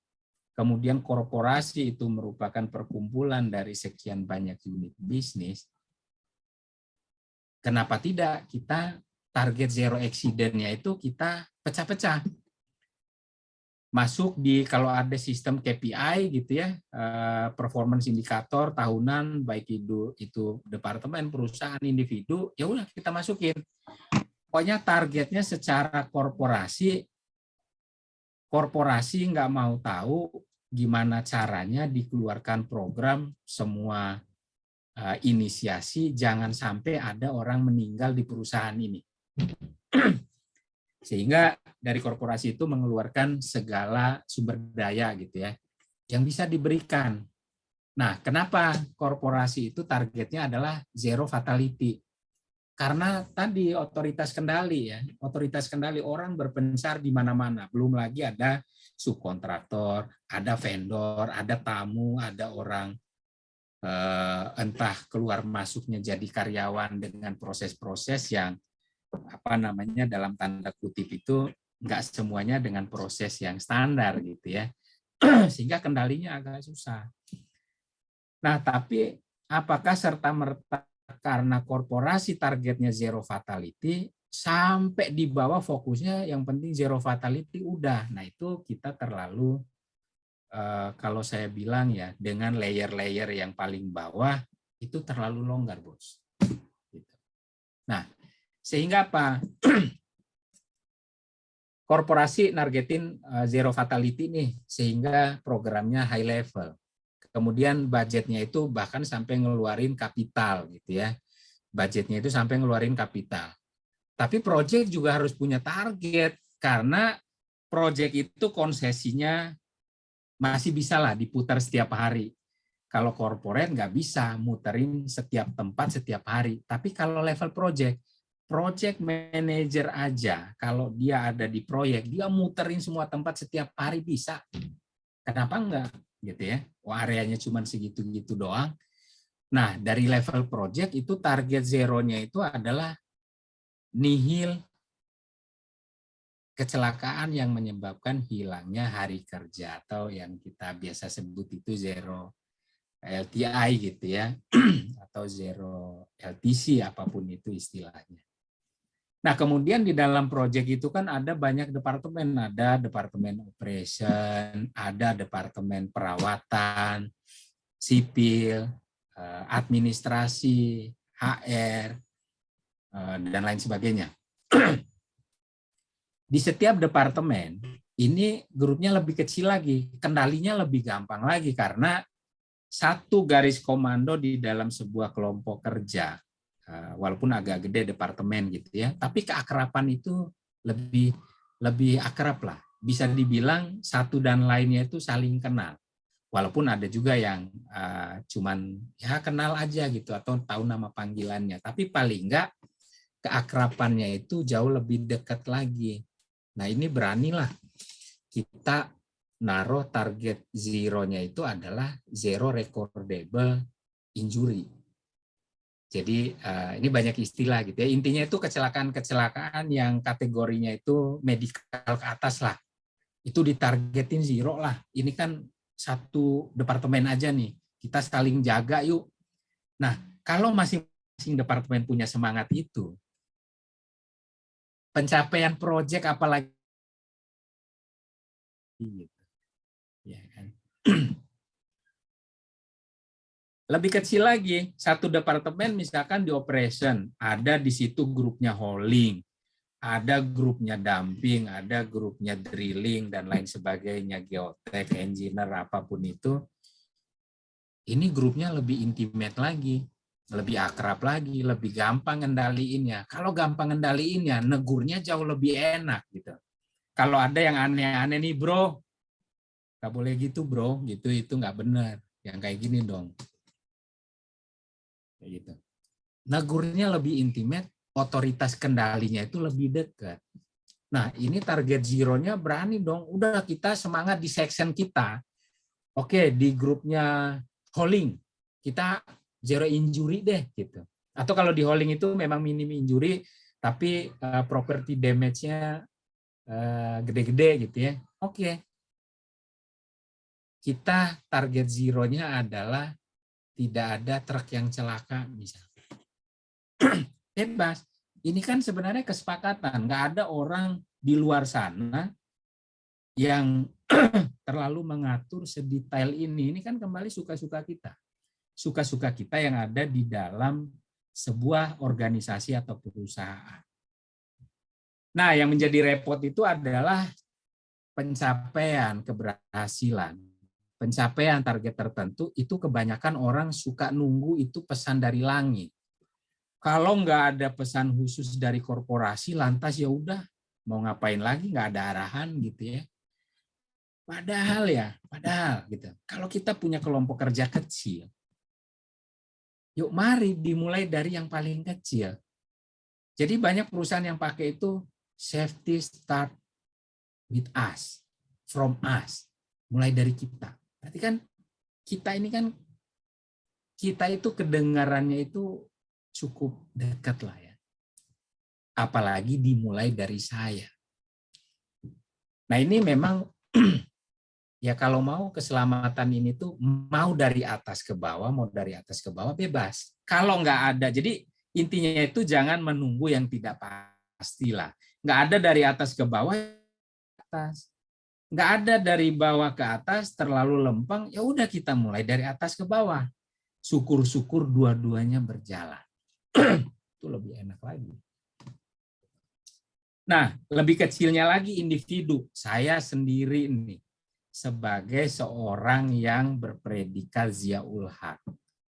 Kemudian korporasi itu merupakan perkumpulan dari sekian banyak unit bisnis. Kenapa tidak kita target zero accident-nya itu kita pecah-pecah. Masuk di kalau ada sistem KPI gitu ya, performance indikator tahunan, baik itu departemen, perusahaan, individu, ya udah kita masukin. Pokoknya targetnya secara korporasi nggak mau tahu gimana caranya dikeluarkan program semua inisiasi, jangan sampai ada orang meninggal di perusahaan ini. Sehingga dari korporasi itu mengeluarkan segala sumber daya gitu ya, yang bisa diberikan. Nah, kenapa korporasi itu targetnya adalah zero fatality? Karena tadi otoritas kendali ya, otoritas kendali, orang berpencar di mana-mana. Belum lagi ada subkontraktor, ada vendor, ada tamu, ada orang entah keluar masuknya jadi karyawan dengan proses-proses yang dalam tanda kutip itu nggak semuanya dengan proses yang standar gitu ya, sehingga kendalinya agak susah. Nah, tapi apakah serta-merta karena korporasi targetnya zero fatality, sampai di bawah fokusnya yang penting zero fatality udah. Nah itu kita terlalu, kalau saya bilang ya, dengan layer-layer yang paling bawah, itu terlalu longgar, bos. Nah, sehingga apa? korporasi nargetin zero fatality nih, sehingga programnya high level. Kemudian budgetnya itu bahkan sampai ngeluarin kapital gitu ya. Budgetnya itu sampai ngeluarin kapital. Tapi proyek juga harus punya target, karena proyek itu konsesinya masih bisa lah diputar setiap hari. Kalau corporate nggak bisa muterin setiap tempat setiap hari. Tapi kalau level project manager aja, kalau dia ada di proyek, dia muterin semua tempat setiap hari bisa. Kenapa enggak? Gitu ya. Wah, areanya cuma segitu-gitu doang. Nah, dari level project itu target zero-nya itu adalah nihil kecelakaan yang menyebabkan hilangnya hari kerja, atau yang kita biasa sebut itu zero LTI gitu ya, atau zero LTC, apapun itu istilahnya. Nah, kemudian di dalam proyek itu kan ada banyak departemen, ada departemen operation, ada departemen perawatan, sipil, administrasi, HR, dan lain sebagainya. Di setiap departemen, ini grupnya lebih kecil lagi, kendalinya lebih gampang lagi, karena satu garis komando di dalam sebuah kelompok kerja, walaupun agak gede departemen gitu ya, tapi keakraban itu lebih akrab lah. Bisa dibilang satu dan lainnya itu saling kenal. Walaupun ada juga yang cuman ya kenal aja gitu atau tahu nama panggilannya, tapi paling enggak keakrabannya itu jauh lebih dekat lagi. Nah, ini beranilah kita naruh target zero-nya itu adalah zero recordable injury. Jadi ini banyak istilah gitu ya. Intinya itu kecelakaan-kecelakaan yang kategorinya itu medikal ke atas lah. Itu ditargetin zero lah. Ini kan satu departemen aja nih. Kita saling jaga yuk. Nah, kalau masing-masing departemen punya semangat itu, pencapaian proyek apalagi gitu. Ya kan? Lebih kecil lagi, satu departemen misalkan di operation, ada di situ grupnya hauling, ada grupnya dumping, ada grupnya drilling, dan lain sebagainya, geotek, engineer, apapun itu. Ini grupnya lebih intimate lagi, lebih akrab lagi, lebih gampang ngendaliinnya. Kalau gampang ngendaliinnya, negurnya jauh lebih enak gitu. Kalau ada yang aneh-aneh nih bro, nggak boleh gitu bro, gitu itu nggak benar. Yang kayak gini dong. Kayak gitu. Negurnya lebih intimate, otoritas kendalinya itu lebih dekat. Nah, ini target zero-nya berani dong. Udah kita semangat di section kita. Oke, di grupnya hauling, kita zero injury deh gitu. Atau kalau di hauling itu memang minim injury, tapi property damage-nya gede-gede gitu ya. Oke. Kita target zero-nya adalah tidak ada truk yang celaka misalnya. Bebas. Ini kan sebenarnya kesepakatan. Nggak ada orang di luar sana yang terlalu mengatur sedetail ini. Ini kan kembali suka-suka kita. Suka-suka kita yang ada di dalam sebuah organisasi atau perusahaan. Nah, yang menjadi repot itu adalah pencapaian keberhasilan. Pencapaian target tertentu itu kebanyakan orang suka nunggu itu pesan dari langit. Kalau nggak ada pesan khusus dari korporasi, lantas ya udah mau ngapain lagi, nggak ada arahan gitu ya. Padahal gitu. Kalau kita punya kelompok kerja kecil, yuk mari dimulai dari yang paling kecil. Jadi banyak perusahaan yang pakai itu safety start with us, from us, mulai dari kita. Berarti kan kita itu kedengarannya itu cukup dekat lah ya. Apalagi dimulai dari saya. Nah ini memang ya kalau mau keselamatan ini tuh mau dari atas ke bawah, mau dari atas ke bawah bebas. Kalau nggak ada, jadi intinya itu jangan menunggu yang tidak pasti lah. Nggak ada dari atas ke bawah, atas. Nggak ada dari bawah ke atas terlalu lempeng, ya udah kita mulai dari atas ke bawah. Syukur-syukur dua-duanya berjalan. Itu lebih enak lagi. Nah, lebih kecilnya lagi individu. Saya sendiri nih sebagai seorang yang berpredikat Ziaul Haq.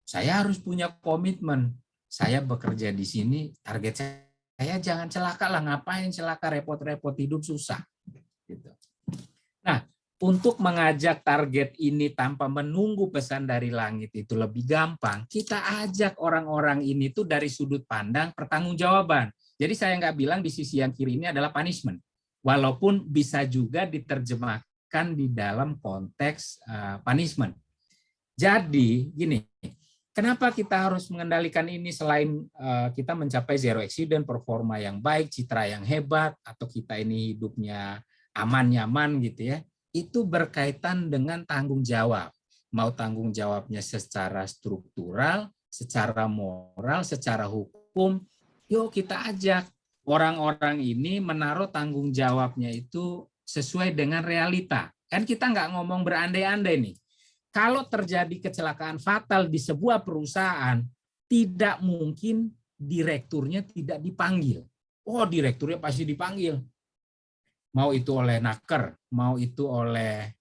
Saya harus punya komitmen. Saya bekerja di sini, target saya jangan celaka lah, ngapain celaka, repot-repot, hidup susah. Gitu. Nah, untuk mengajak target ini tanpa menunggu pesan dari langit itu lebih gampang. Kita ajak orang-orang ini tuh dari sudut pandang pertanggungjawaban. Jadi saya nggak bilang di sisi yang kiri ini adalah punishment. Walaupun bisa juga diterjemahkan di dalam konteks punishment. Jadi gini, kenapa kita harus mengendalikan ini selain kita mencapai zero accident, performa yang baik, citra yang hebat, atau kita ini hidupnya aman, nyaman gitu ya, itu berkaitan dengan tanggung jawab. Mau tanggung jawabnya secara struktural, secara moral, secara hukum, yuk kita ajak orang-orang ini menaruh tanggung jawabnya itu sesuai dengan realita. Kan kita nggak ngomong berandai-andai nih. Kalau terjadi kecelakaan fatal di sebuah perusahaan, tidak mungkin direkturnya tidak dipanggil. Oh, direkturnya pasti dipanggil. Mau itu oleh naker, mau itu oleh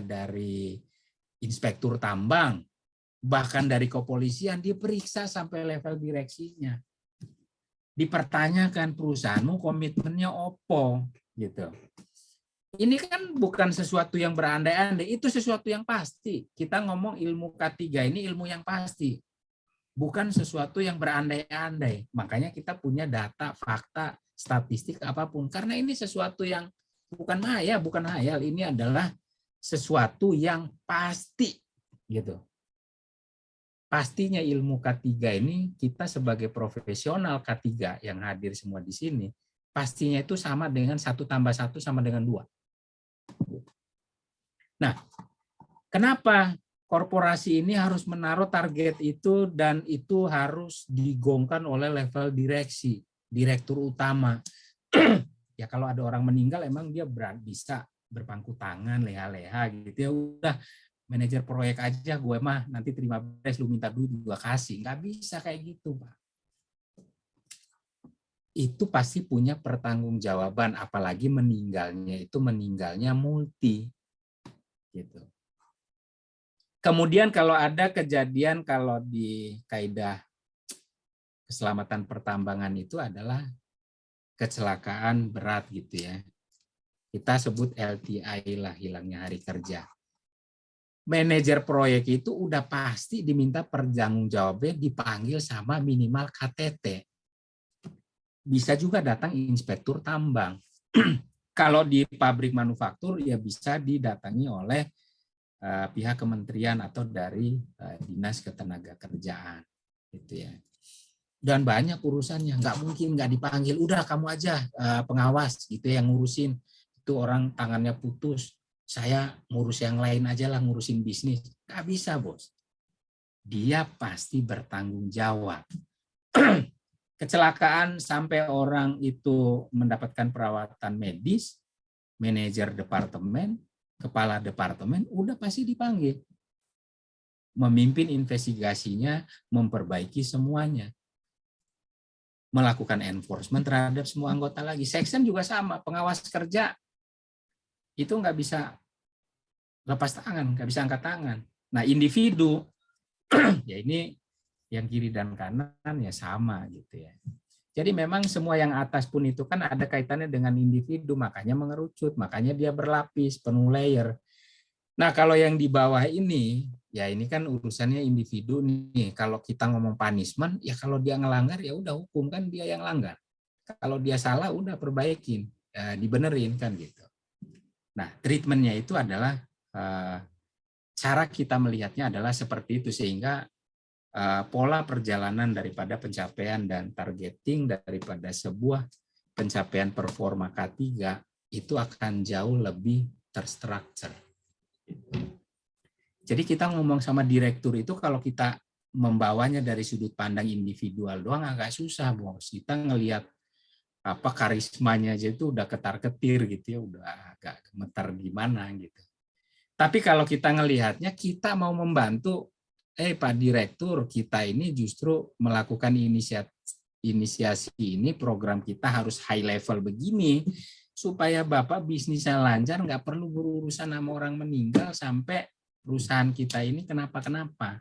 dari inspektur tambang, bahkan dari kepolisian diperiksa sampai level direksinya. Dipertanyakan perusahaanmu komitmennya opo gitu. Ini kan bukan sesuatu yang berandai-andai, itu sesuatu yang pasti. Kita ngomong ilmu K3 ini ilmu yang pasti. Bukan sesuatu yang berandai-andai. Makanya kita punya data, fakta, statistik apapun. Karena ini sesuatu yang bukan maya, bukan hayal. Ini adalah sesuatu yang pasti. Gitu. Pastinya ilmu K3 ini, kita sebagai profesional K3 yang hadir semua di sini, pastinya itu sama dengan 1 tambah 1 sama dengan 2. Nah, kenapa korporasi ini harus menaruh target itu dan itu harus digongkan oleh level direksi, direktur utama. Ya kalau ada orang meninggal emang dia bisa berpangku tangan, leha-leha gitu ya, udah manajer proyek aja gue mah nanti terima beres, lu minta duit gue kasih. Nggak bisa kayak gitu, Pak. Itu pasti punya pertanggungjawaban, apalagi meninggalnya multi gitu. Kemudian kalau ada kejadian, kalau di kaidah keselamatan pertambangan itu adalah kecelakaan berat gitu ya. Kita sebut LTI lah, hilangnya hari kerja. Manajer proyek itu udah pasti diminta pertanggungjawabannya, dipanggil sama minimal KTT. Bisa juga datang inspektur tambang. Kalau di pabrik manufaktur ya bisa didatangi oleh pihak kementerian atau dari dinas ketenagakerjaan, gitu ya. Dan banyak urusannya, nggak mungkin nggak dipanggil. Udah kamu aja pengawas gitu yang ngurusin. Itu orang tangannya putus, saya ngurus yang lain aja lah, ngurusin bisnis. Nggak bisa, bos. Dia pasti bertanggung jawab. Kecelakaan sampai orang itu mendapatkan perawatan medis, manajer departemen, kepala departemen, udah pasti dipanggil. Memimpin investigasinya, memperbaiki semuanya. Melakukan enforcement terhadap semua anggota lagi. Section juga sama, pengawas kerja itu nggak bisa lepas tangan, nggak bisa angkat tangan. Nah, individu, ya ini yang kiri dan kanan ya sama gitu ya. Jadi memang semua yang atas pun itu kan ada kaitannya dengan individu, makanya mengerucut, makanya dia berlapis, penuh layer. Nah, kalau yang di bawah ini, ya ini kan urusannya individu nih. Kalau kita ngomong punishment, ya kalau dia ngelanggar ya udah hukum, kan dia yang langgar. Kalau dia salah udah perbaikin, ya dibenerin kan gitu. Nah, treatmentnya itu adalah cara kita melihatnya adalah seperti itu, sehingga pola perjalanan daripada pencapaian dan targeting daripada sebuah pencapaian performa K3 itu akan jauh lebih terstruktur. Jadi kita ngomong sama direktur itu kalau kita membawanya dari sudut pandang individual doang agak susah, bos. Kita ngelihat apa karismanya aja itu udah ketar-ketir gitu ya, udah agak gemetar gimana gitu. Tapi kalau kita ngelihatnya kita mau membantu, Pak Direktur, kita ini justru melakukan inisiasi ini, program kita harus high level begini, supaya Bapak bisnisnya lancar, nggak perlu berurusan sama orang meninggal sampai perusahaan kita ini kenapa-kenapa.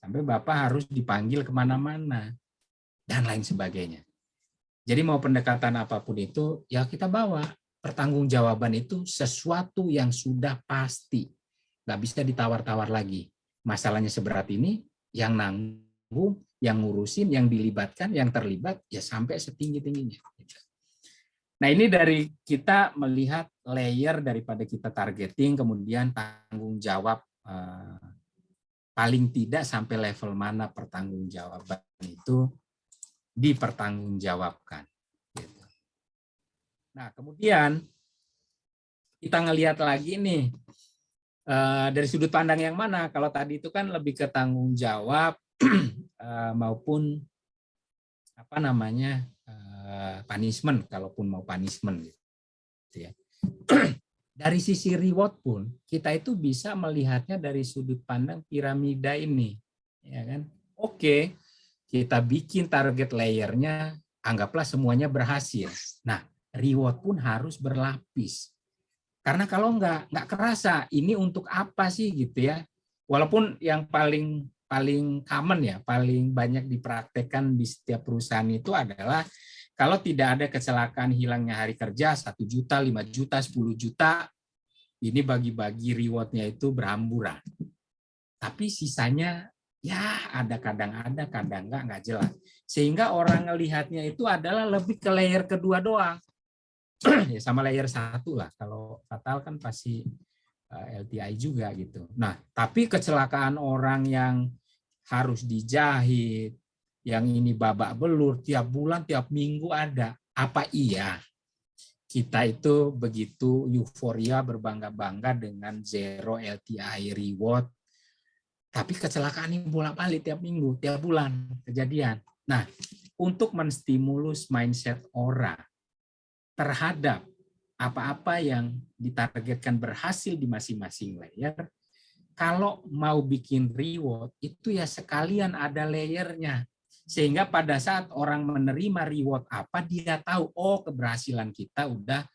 Sampai Bapak harus dipanggil kemana-mana, dan lain sebagainya. Jadi mau pendekatan apapun itu, ya kita bawa. Pertanggungjawaban itu sesuatu yang sudah pasti. Nggak bisa ditawar-tawar lagi. Masalahnya seberat ini, yang nanggung, yang ngurusin, yang dilibatkan, yang terlibat, ya sampai setinggi-tingginya. Nah, ini dari kita melihat layer daripada kita targeting, kemudian tanggung jawab paling tidak sampai level mana pertanggungjawaban itu dipertanggungjawabkan. Nah, kemudian kita ngelihat lagi nih, dari sudut pandang yang mana? Kalau tadi itu kan lebih ke tanggung jawab maupun punishment, kalaupun mau punishment gitu ya. Dari sisi reward pun kita itu bisa melihatnya dari sudut pandang piramida ini, ya kan? Oke, kita bikin target layernya, anggaplah semuanya berhasil. Nah, reward pun harus berlapis. Karena kalau nggak kerasa ini untuk apa sih gitu ya. Walaupun yang paling common ya, paling banyak dipraktekkan di setiap perusahaan itu adalah kalau tidak ada kecelakaan hilangnya hari kerja 1 juta, 5 juta, 10 juta, ini bagi-bagi rewardnya itu berhamburan. Tapi sisanya ya ada kadang nggak jelas. Sehingga orang ngelihatnya itu adalah lebih ke layer kedua doang. Ya sama layer 1 lah. Kalau fatal kan pasti LTI juga gitu. Nah, tapi kecelakaan orang yang harus dijahit, yang ini babak belur, tiap bulan, tiap minggu ada. Apa iya kita itu begitu euforia berbangga-bangga dengan zero LTI reward, tapi kecelakaan ini bolak-balik tiap minggu, tiap bulan kejadian. Nah, untuk menstimulus mindset orang terhadap apa-apa yang ditargetkan berhasil di masing-masing layer, kalau mau bikin reward, itu ya sekalian ada layernya. Sehingga pada saat orang menerima reward apa, dia tahu, oh keberhasilan kita udah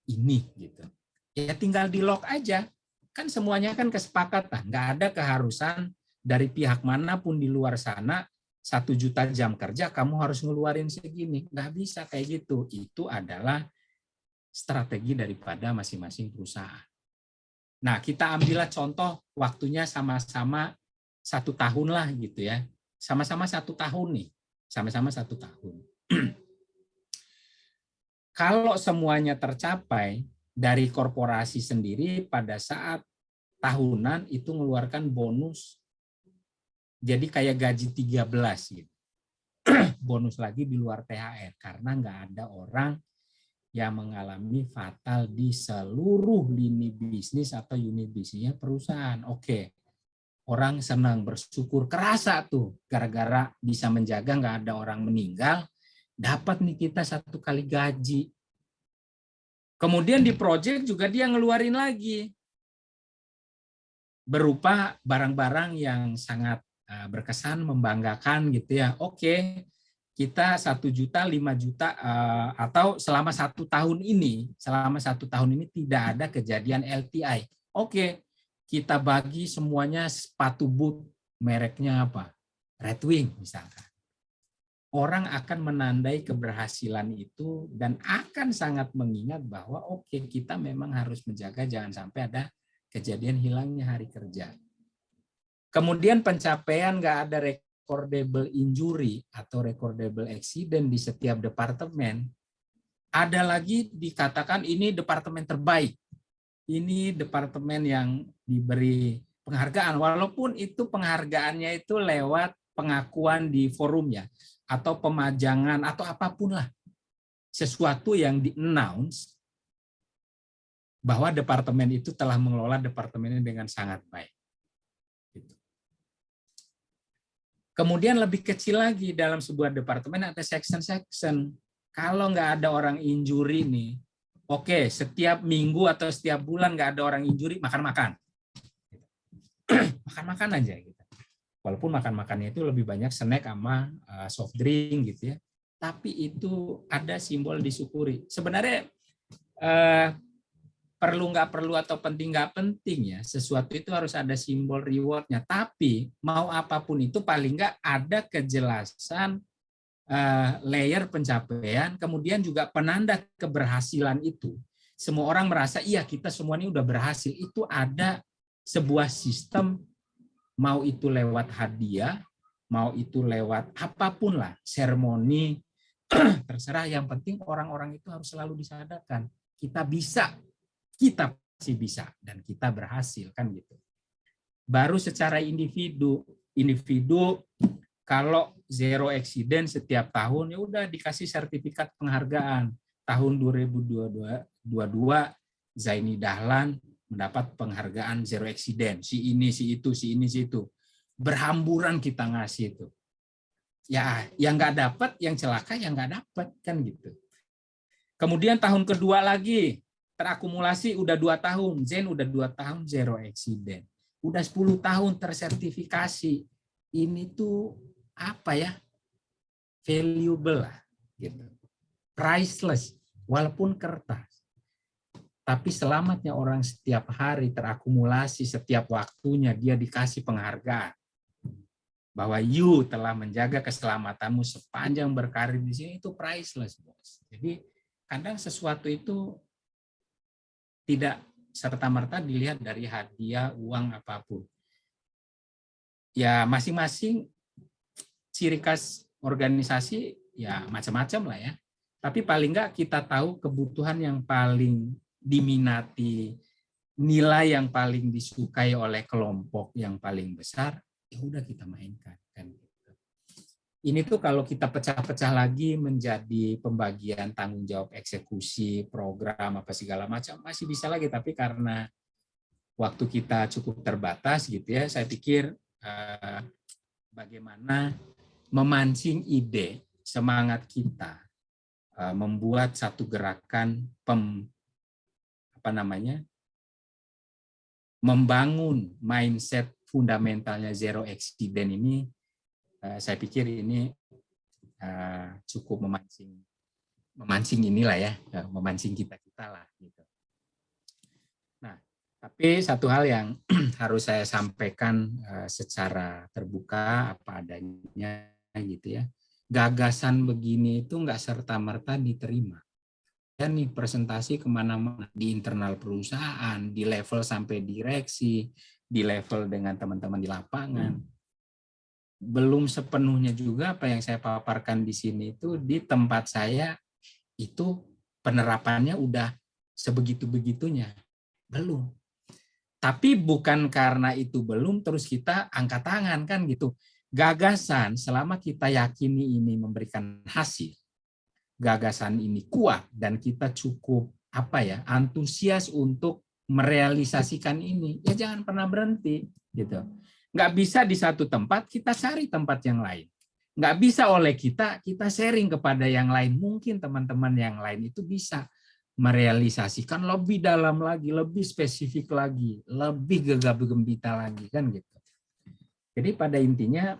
ini. Gitu. Ya tinggal di lock aja. Kan semuanya kan kesepakatan. Nggak ada keharusan dari pihak manapun di luar sana, 1 juta jam kerja, kamu harus ngeluarin segini. Nggak bisa kayak gitu. Itu adalah strategi daripada masing-masing perusahaan. Nah, kita ambillah contoh waktunya sama-sama 1 tahun lah gitu ya. Sama-sama 1 tahun nih. Sama-sama 1 tahun. Kalau semuanya tercapai, dari korporasi sendiri pada saat tahunan itu mengeluarkan bonus. Jadi kayak gaji 13 gitu. Bonus lagi di luar THR. Karena nggak ada orang yang mengalami fatal di seluruh lini bisnis atau unit bisnisnya perusahaan. Oke, orang senang, bersyukur, kerasa tuh gara-gara bisa menjaga nggak ada orang meninggal, dapat nih kita 1 kali gaji. Kemudian di project juga dia ngeluarin lagi berupa barang-barang yang sangat berkesan, membanggakan gitu ya. Oke, kita 1 juta, 5 juta, atau selama 1 tahun ini tidak ada kejadian LTI. Oke, kita bagi semuanya sepatu boot, mereknya apa? Red Wing misalkan. Orang akan menandai keberhasilan itu dan akan sangat mengingat bahwa oke, kita memang harus menjaga jangan sampai ada kejadian hilangnya hari kerja. Kemudian pencapaian nggak ada recordable injury atau recordable accident di setiap departemen, ada lagi dikatakan ini departemen terbaik. Ini departemen yang diberi penghargaan, walaupun itu penghargaannya itu lewat pengakuan di forumnya, atau pemajangan, atau apapun lah. Sesuatu yang di-announce bahwa departemen itu telah mengelola departemennya dengan sangat baik. Kemudian lebih kecil lagi dalam sebuah departemen ada section-section. Kalau nggak ada orang injury nih, oke, setiap minggu atau setiap bulan nggak ada orang injury, makan-makan. Makan-makan aja gitu. Walaupun makan-makannya itu lebih banyak snack sama soft drink gitu ya. tapi itu ada simbol disyukuri. Sebenarnya perlu nggak perlu atau penting nggak penting ya, sesuatu itu harus ada simbol rewardnya. Tapi mau apapun itu paling nggak ada kejelasan layer pencapaian, kemudian juga penanda keberhasilan itu. Semua orang merasa iya kita semua ini udah berhasil. Itu ada sebuah sistem, mau itu lewat hadiah, mau itu lewat apapun lah, seremoni, terserah. Yang penting orang-orang itu harus selalu disadarkan kita bisa, kita pasti bisa, dan kita berhasil, kan gitu. Baru secara individu kalau zero accident setiap tahun ya udah dikasih sertifikat penghargaan. Tahun 2022 Zaini Dahlan mendapat penghargaan zero accident. Si ini, si itu, si ini, si itu. Berhamburan kita ngasih itu. Ya, yang nggak dapat, yang celaka yang nggak dapat, kan gitu. Kemudian tahun kedua lagi terakumulasi udah 2 tahun, Zen udah 2 tahun zero accident. Udah 10 tahun tersertifikasi. Ini tuh apa ya? Valuable lah gitu. Priceless walaupun kertas. Tapi selamatnya orang setiap hari terakumulasi, setiap waktunya dia dikasih penghargaan. Bahwa you telah menjaga keselamatanmu sepanjang berkarir di sini, itu priceless, bos. Jadi kadang sesuatu itu tidak serta-merta dilihat dari hadiah, uang, apapun. Ya masing-masing ciri khas organisasi ya macam-macam lah ya. Tapi paling enggak kita tahu kebutuhan yang paling diminati, nilai yang paling disukai oleh kelompok yang paling besar, ya udah kita mainkan, kan gitu. Ini tuh kalau kita pecah-pecah lagi menjadi pembagian tanggung jawab eksekusi program apa segala macam masih bisa lagi, tapi karena waktu kita cukup terbatas gitu ya, saya pikir bagaimana memancing ide, semangat kita membuat satu gerakan membangun mindset fundamentalnya zero accident ini, saya pikir ini cukup memancing inilah ya, memancing kita lah gitu. Nah, tapi satu hal yang harus saya sampaikan secara terbuka apa adanya gitu ya, gagasan begini itu nggak serta-merta diterima. Dan nih presentasi kemana-mana di internal perusahaan, di level sampai direksi, di level dengan teman-teman di lapangan. Belum sepenuhnya juga apa yang saya paparkan di sini itu di tempat saya itu penerapannya udah sebegitu-begitunya. Belum. Tapi bukan karena itu belum terus kita angkat tangan, kan gitu. Gagasan selama kita yakini ini memberikan hasil, gagasan ini kuat dan kita cukup antusias untuk merealisasikan ini, ya jangan pernah berhenti gitu. Nggak bisa di satu tempat, kita cari tempat yang lain. Nggak bisa oleh kita sharing kepada yang lain. Mungkin teman-teman yang lain itu bisa merealisasikan lebih dalam lagi, lebih spesifik lagi, lebih gegap gempita lagi, kan gitu. Jadi pada intinya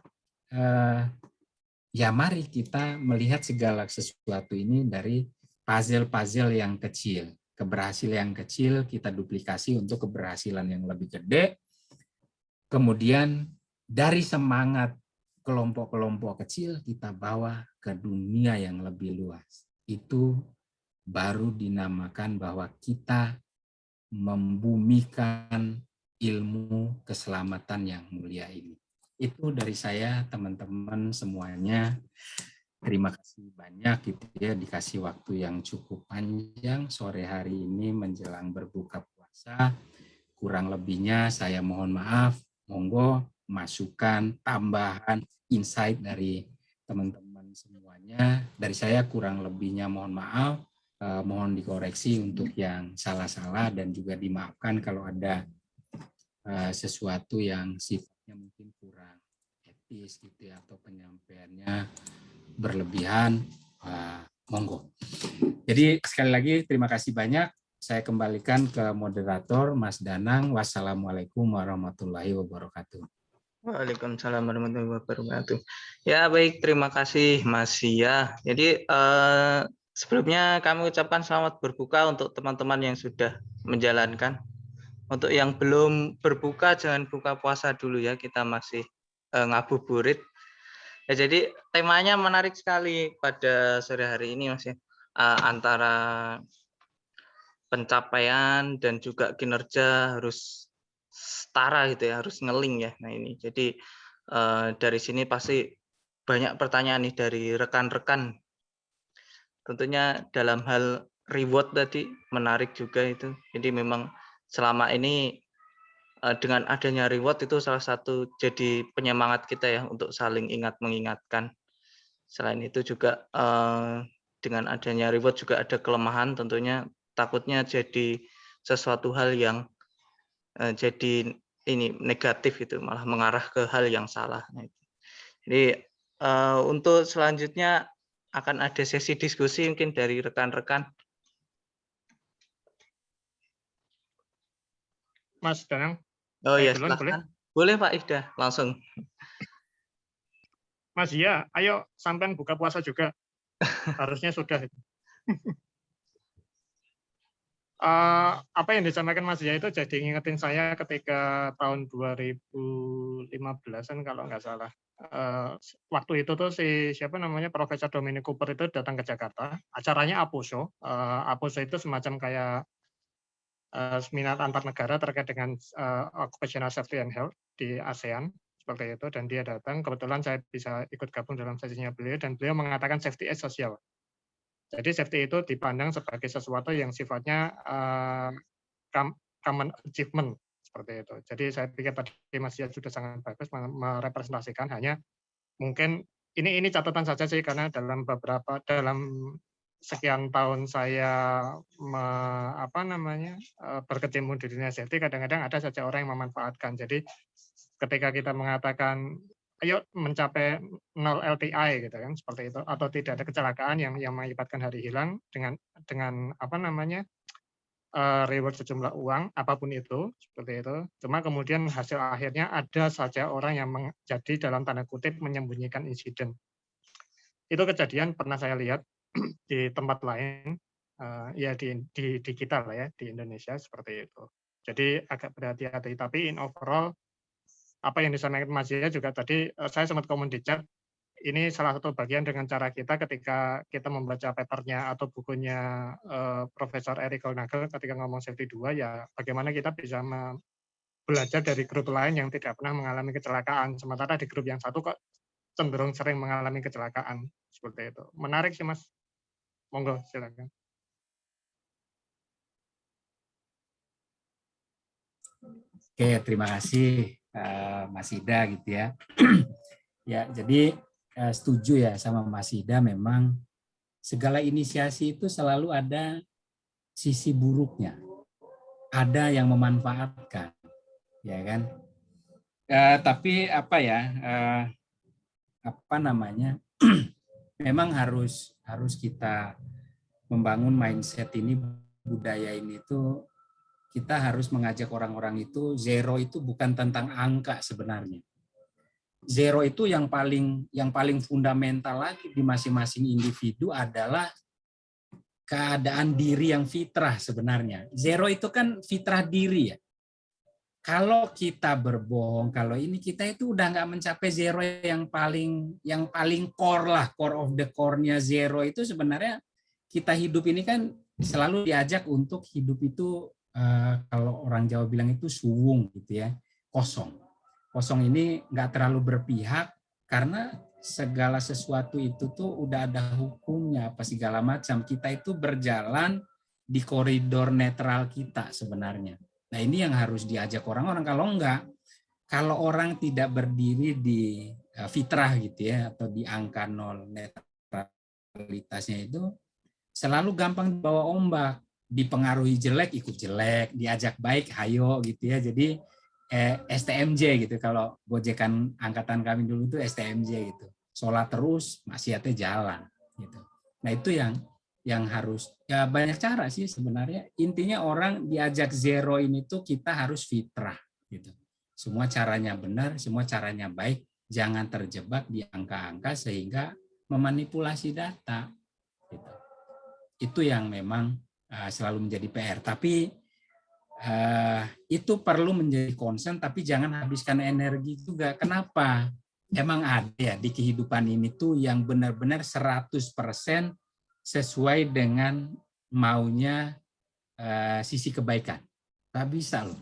ya mari kita melihat segala sesuatu ini dari puzzle-puzzle yang kecil. Keberhasilan yang kecil kita duplikasi untuk keberhasilan yang lebih gede. Kemudian dari semangat kelompok-kelompok kecil kita bawa ke dunia yang lebih luas. Itu baru dinamakan bahwa kita membumikan ilmu keselamatan yang mulia ini. Itu dari saya, teman-teman semuanya. Terima kasih banyak gitu ya, dikasih waktu yang cukup panjang sore hari ini menjelang berbuka puasa. Kurang lebihnya saya mohon maaf. Monggo masukan, tambahan, insight dari teman-teman semuanya. Dari saya kurang lebihnya mohon maaf. Mohon dikoreksi untuk yang salah-salah dan juga dimaafkan kalau ada sesuatu yang sifatnya mungkin kurang etis gitu ya, atau penyampaiannya berlebihan, monggo. Jadi sekali lagi terima kasih banyak. Saya kembalikan ke moderator Mas Danang. Wassalamualaikum warahmatullahi wabarakatuh. Waalaikumsalam warahmatullahi wabarakatuh. Ya baik, terima kasih Mas Sia. Jadi sebelumnya kami ucapkan selamat berbuka untuk teman-teman yang sudah menjalankan. Untuk yang belum berbuka jangan buka puasa dulu ya, kita masih ngabuburit. Ya, jadi temanya menarik sekali pada sore hari ini Mas ya. Antara pencapaian dan juga kinerja harus setara gitu ya, harus ngeling ya. Nah ini jadi dari sini pasti banyak pertanyaan nih dari rekan-rekan. Tentunya dalam hal reward tadi menarik juga itu. Jadi memang selama ini dengan adanya reward itu salah satu jadi penyemangat kita ya untuk saling ingat mengingatkan. Selain itu juga dengan adanya reward juga ada kelemahan, tentunya takutnya jadi sesuatu hal yang jadi ini negatif itu, malah mengarah ke hal yang salah. Jadi untuk selanjutnya akan ada sesi diskusi mungkin dari rekan-rekan. Mas Danang, Oh ya, duluan, boleh? silakan. Boleh Pak Ida, langsung. Mas Iya, ayo sampean buka puasa juga. Harusnya sudah. Apa yang disampaikan Mas Iya itu jadi ngingetin saya ketika tahun 2015-an kalau nggak salah. Waktu itu tuh siapa namanya Profesor Dominic Cooper itu datang ke Jakarta. Acaranya APOSO. APOSO itu semacam kayak seminar antar negara terkait dengan occupational safety and health di ASEAN seperti itu, dan dia datang. Kebetulan saya bisa ikut gabung dalam sesinya beliau, dan beliau mengatakan safety is social. Jadi safety itu dipandang sebagai sesuatu yang sifatnya common achievement seperti itu. Jadi saya pikir tadi Mas Sia sudah sangat bagus merepresentasikan. Hanya mungkin ini catatan saja sih, karena dalam sekian tahun saya berkecimpung di dunia safety, kadang-kadang ada saja orang yang memanfaatkan. Jadi ketika kita mengatakan ayo mencapai 0 LTI gitu kan, seperti itu, atau tidak ada kecelakaan yang mengakibatkan hari hilang dengan reward sejumlah uang apapun itu, seperti itu. Cuma kemudian hasil akhirnya ada saja orang yang menjadi dalam tanda kutip menyembunyikan insiden. Itu kejadian pernah saya lihat di tempat lain, ya di kita lah ya, di Indonesia seperti itu. Jadi agak berhati-hati. Tapi in overall apa yang disampaikan Mas Zia juga tadi, saya sempat komen di chat, ini salah satu bagian dengan cara kita ketika kita membaca papernya atau bukunya Profesor Eric Nagel ketika ngomong safety 2, ya bagaimana kita bisa belajar dari grup lain yang tidak pernah mengalami kecelakaan, sementara di grup yang satu kok cenderung sering mengalami kecelakaan, seperti itu. Menarik sih Mas. Monggo, silakan. Oke, terima kasih Mas Ida gitu ya. Ya, jadi setuju ya sama Mas Ida, memang segala inisiasi itu selalu ada sisi buruknya. Ada yang memanfaatkan, ya kan? Tapi apa ya? Memang harus kita membangun mindset ini, budaya ini tuh kita harus mengajak orang-orang itu, zero itu bukan tentang angka sebenarnya. Zero itu yang paling fundamental lagi di masing-masing individu adalah keadaan diri yang fitrah sebenarnya. Zero itu kan fitrah diri ya. Kalau kita berbohong, kalau ini kita itu udah nggak mencapai zero yang paling core lah, core of the core-nya zero itu sebenarnya kita hidup ini kan selalu diajak untuk hidup itu kalau orang Jawa bilang itu suwung gitu ya, kosong. Kosong ini nggak terlalu berpihak karena segala sesuatu itu tuh udah ada hukumnya apa segala macam. Kita itu berjalan di koridor netral kita sebenarnya. Nah ini yang harus diajak orang-orang. Kalau orang tidak berdiri di fitrah gitu ya, atau di angka nol netralitasnya itu, selalu gampang dibawa ombak, dipengaruhi jelek ikut jelek, diajak baik hayo gitu ya. Jadi STMJ gitu, kalau gojekan angkatan kami dulu itu STMJ gitu, sholat terus maksiatnya jalan gitu. Nah itu yang harus, ya banyak cara sih sebenarnya, intinya orang diajak zero ini tuh kita harus fitrah gitu. semua caranya benar, semua caranya baik, jangan terjebak di angka-angka sehingga memanipulasi data. Gitu. Itu yang memang selalu menjadi PR. Tapi itu perlu menjadi concern, tapi jangan habiskan energi juga. Kenapa? Emang ada ya di kehidupan ini tuh yang benar-benar 100% sesuai dengan maunya sisi kebaikan. Tak bisa loh.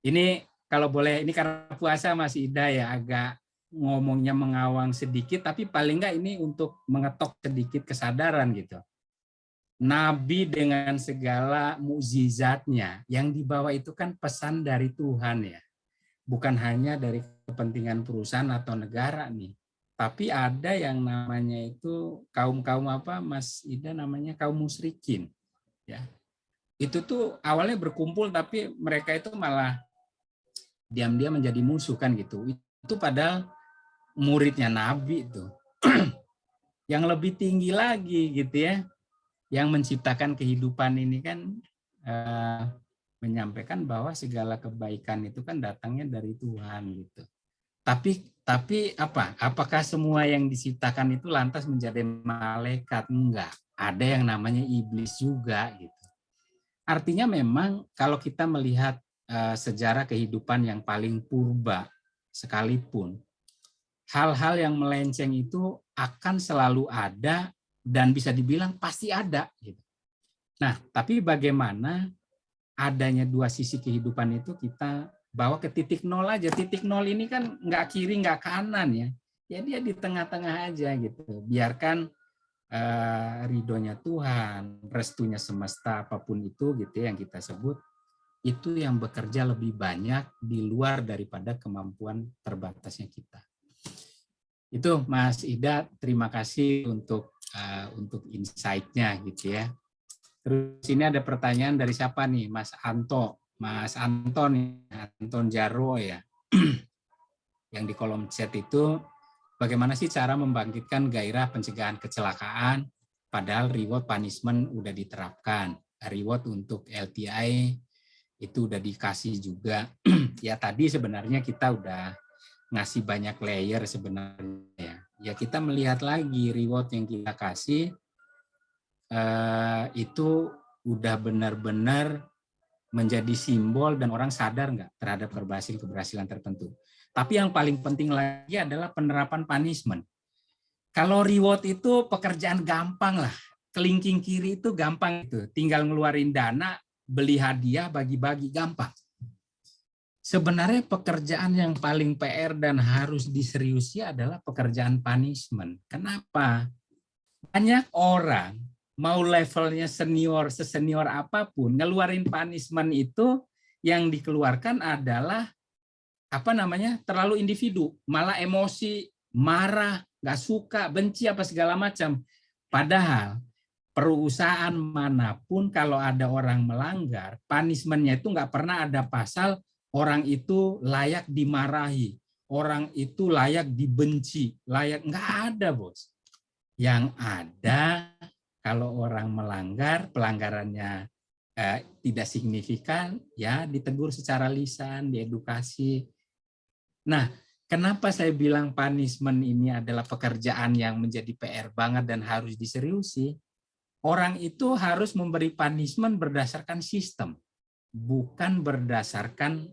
Ini kalau boleh, ini karena puasa Mas Ida ya, agak ngomongnya mengawang sedikit, tapi paling enggak ini untuk mengetok sedikit kesadaran gitu. Nabi dengan segala mukjizatnya yang dibawa itu kan pesan dari Tuhan ya. Bukan hanya dari kepentingan perusahaan atau negara nih. Tapi ada yang namanya itu kaum-kaum apa Mas Ida namanya kaum musyrikin ya. Itu tuh awalnya berkumpul tapi mereka itu malah diam-diam menjadi musuh kan gitu. Itu padahal muridnya Nabi itu. Yang lebih tinggi lagi gitu ya. Yang menciptakan kehidupan ini kan menyampaikan bahwa segala kebaikan itu kan datangnya dari Tuhan gitu. Tapi apa? Apakah semua yang diciptakan itu lantas menjadi malaikat? Enggak. Ada yang namanya iblis juga gitu. Artinya memang kalau kita melihat sejarah kehidupan yang paling purba sekalipun, hal-hal yang melenceng itu akan selalu ada dan bisa dibilang pasti ada. Gitu. Nah, tapi bagaimana adanya dua sisi kehidupan itu kita bawa ke titik nol aja. Titik nol ini kan nggak kiri, nggak kanan ya. Ya dia di tengah-tengah aja gitu. Biarkan ridhonya Tuhan, restunya semesta apapun itu gitu yang kita sebut, itu yang bekerja lebih banyak di luar daripada kemampuan terbatasnya kita. Itu Mas Ida, terima kasih untuk insight-nya gitu ya. Terus ini ada pertanyaan dari siapa nih? Mas Anton Jarwo ya. Yang di kolom chat itu, bagaimana sih cara membangkitkan gairah pencegahan kecelakaan padahal reward punishment udah diterapkan. Reward untuk LTI itu udah dikasih juga. Ya tadi sebenarnya kita udah ngasih banyak layer sebenarnya. Ya kita melihat lagi reward yang kita kasih itu udah benar-benar menjadi simbol dan orang sadar nggak terhadap keberhasilan tertentu. Tapi yang paling penting lagi adalah penerapan punishment. Kalau reward itu pekerjaan gampang lah. Kelingking kiri itu gampang itu. Tinggal ngeluarin dana, beli hadiah, bagi-bagi gampang. Sebenarnya pekerjaan yang paling PR dan harus diseriusi adalah pekerjaan punishment. Kenapa? Banyak orang mau levelnya sesenior apapun, ngeluarin punishment itu yang dikeluarkan adalah terlalu individu, malah emosi, marah, nggak suka, benci apa segala macam. Padahal perusahaan manapun kalau ada orang melanggar, punishment-nya itu nggak pernah ada pasal orang itu layak dimarahi, orang itu layak dibenci, nggak ada bos. Yang ada kalau orang melanggar, pelanggarannya tidak signifikan, ya ditegur secara lisan, diedukasi. Nah, kenapa saya bilang punishment ini adalah pekerjaan yang menjadi PR banget dan harus diseriusi? Orang itu harus memberi punishment berdasarkan sistem, bukan berdasarkan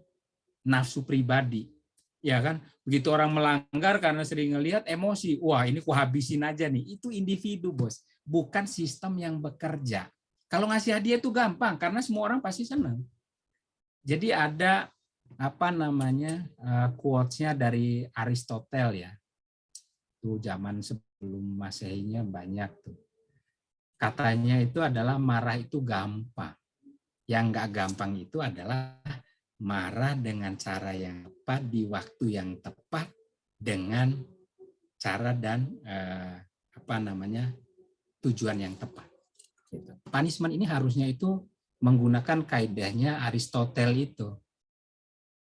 nafsu pribadi. Ya kan? Begitu orang melanggar karena sering ngelihat emosi, wah ini ku habisin aja nih. Itu individu, bos, bukan sistem yang bekerja. Kalau ngasih hadiah itu gampang karena semua orang pasti senang. Jadi ada quotes-nya dari Aristoteles ya. Itu zaman sebelum Masehinya banyak tuh. Katanya itu adalah marah itu gampang. Yang enggak gampang itu adalah marah dengan cara yang tepat di waktu yang tepat dengan cara dan tujuan yang tepat. Punishment ini harusnya itu menggunakan kaidahnya Aristoteles itu.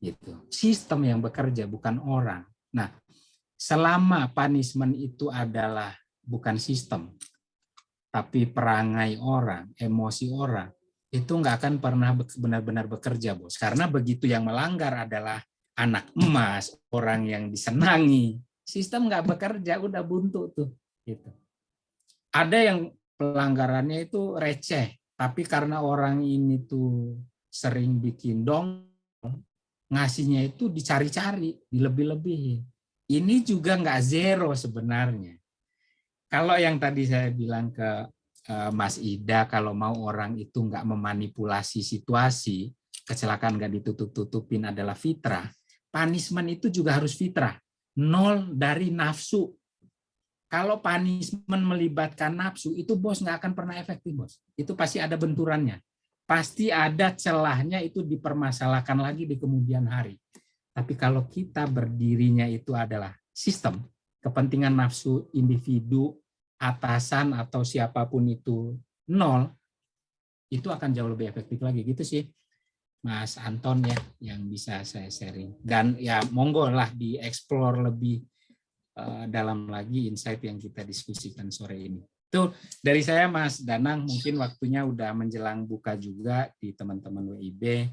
Gitu. Sistem yang bekerja bukan orang. Nah, selama punishment itu adalah bukan sistem, tapi perangai orang, emosi orang, itu nggak akan pernah benar-benar bekerja, bos. Karena begitu yang melanggar adalah anak emas, orang yang disenangi. Sistem nggak bekerja, udah buntu tuh. Gitu. Ada yang pelanggarannya itu receh, tapi karena orang ini tuh sering bikin dong, ngasihnya itu dicari-cari, dilebih-lebihin. Ini juga nggak zero sebenarnya. Kalau yang tadi saya bilang ke Mas Ida, kalau mau orang itu nggak memanipulasi situasi, kecelakaan nggak ditutup-tutupin adalah fitrah, punishment itu juga harus fitrah. 0 dari nafsu. Kalau punishment melibatkan nafsu, itu bos nggak akan pernah efektif, bos. Itu pasti ada benturannya. Pasti ada celahnya, itu dipermasalahkan lagi di kemudian hari. Tapi kalau kita berdirinya itu adalah sistem, kepentingan nafsu individu, atasan atau siapapun itu 0, itu akan jauh lebih efektif lagi. Gitu sih, Mas Anton ya, yang bisa saya sharing. Dan ya monggo lah dieksplor lebih dalam lagi insight yang kita diskusikan sore ini. Itu dari saya, Mas Danang. Mungkin waktunya udah menjelang buka juga di teman-teman WIB.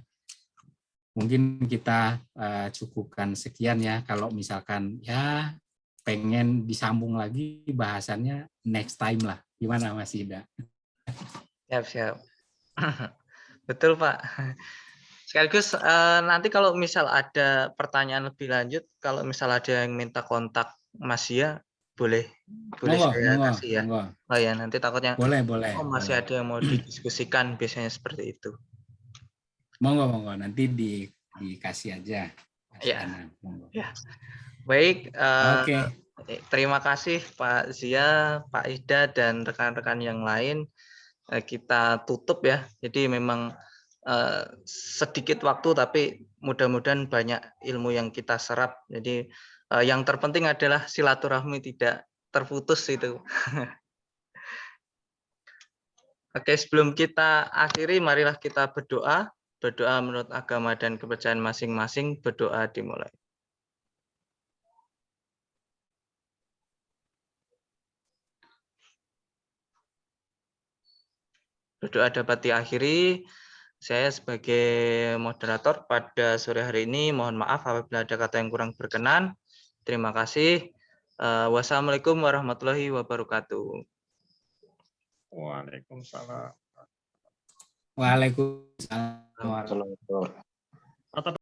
Mungkin kita cukupkan sekian ya. Kalau misalkan ya pengen disambung lagi bahasannya next time lah. Gimana Mas Ida? Siap. Betul Pak. Sekaligus nanti kalau misal ada pertanyaan lebih lanjut, kalau misal ada yang minta kontak Mas Zia, boleh saya kasih ya. Monggo. Oh ya, nanti takutnya Boleh. masih ada yang mau didiskusikan, biasanya seperti itu. Monggo, nanti dikasih aja. Ya. Monggo. Ya. Baik, Oke. Terima kasih Pak Zia, Pak Ida, dan rekan-rekan yang lain. Kita tutup ya. Jadi memang sedikit waktu, tapi mudah-mudahan banyak ilmu yang kita serap. Jadi yang terpenting adalah silaturahmi tidak terputus itu. Oke, sebelum kita akhiri, marilah kita berdoa. Berdoa menurut agama dan kepercayaan masing-masing. Berdoa dimulai. Berdoa dapat diakhiri. Saya sebagai moderator pada sore hari ini, mohon maaf apabila ada kata yang kurang berkenan. Terima kasih. Wassalamualaikum warahmatullahi wabarakatuh. Waalaikumsalam. Waalaikumsalam.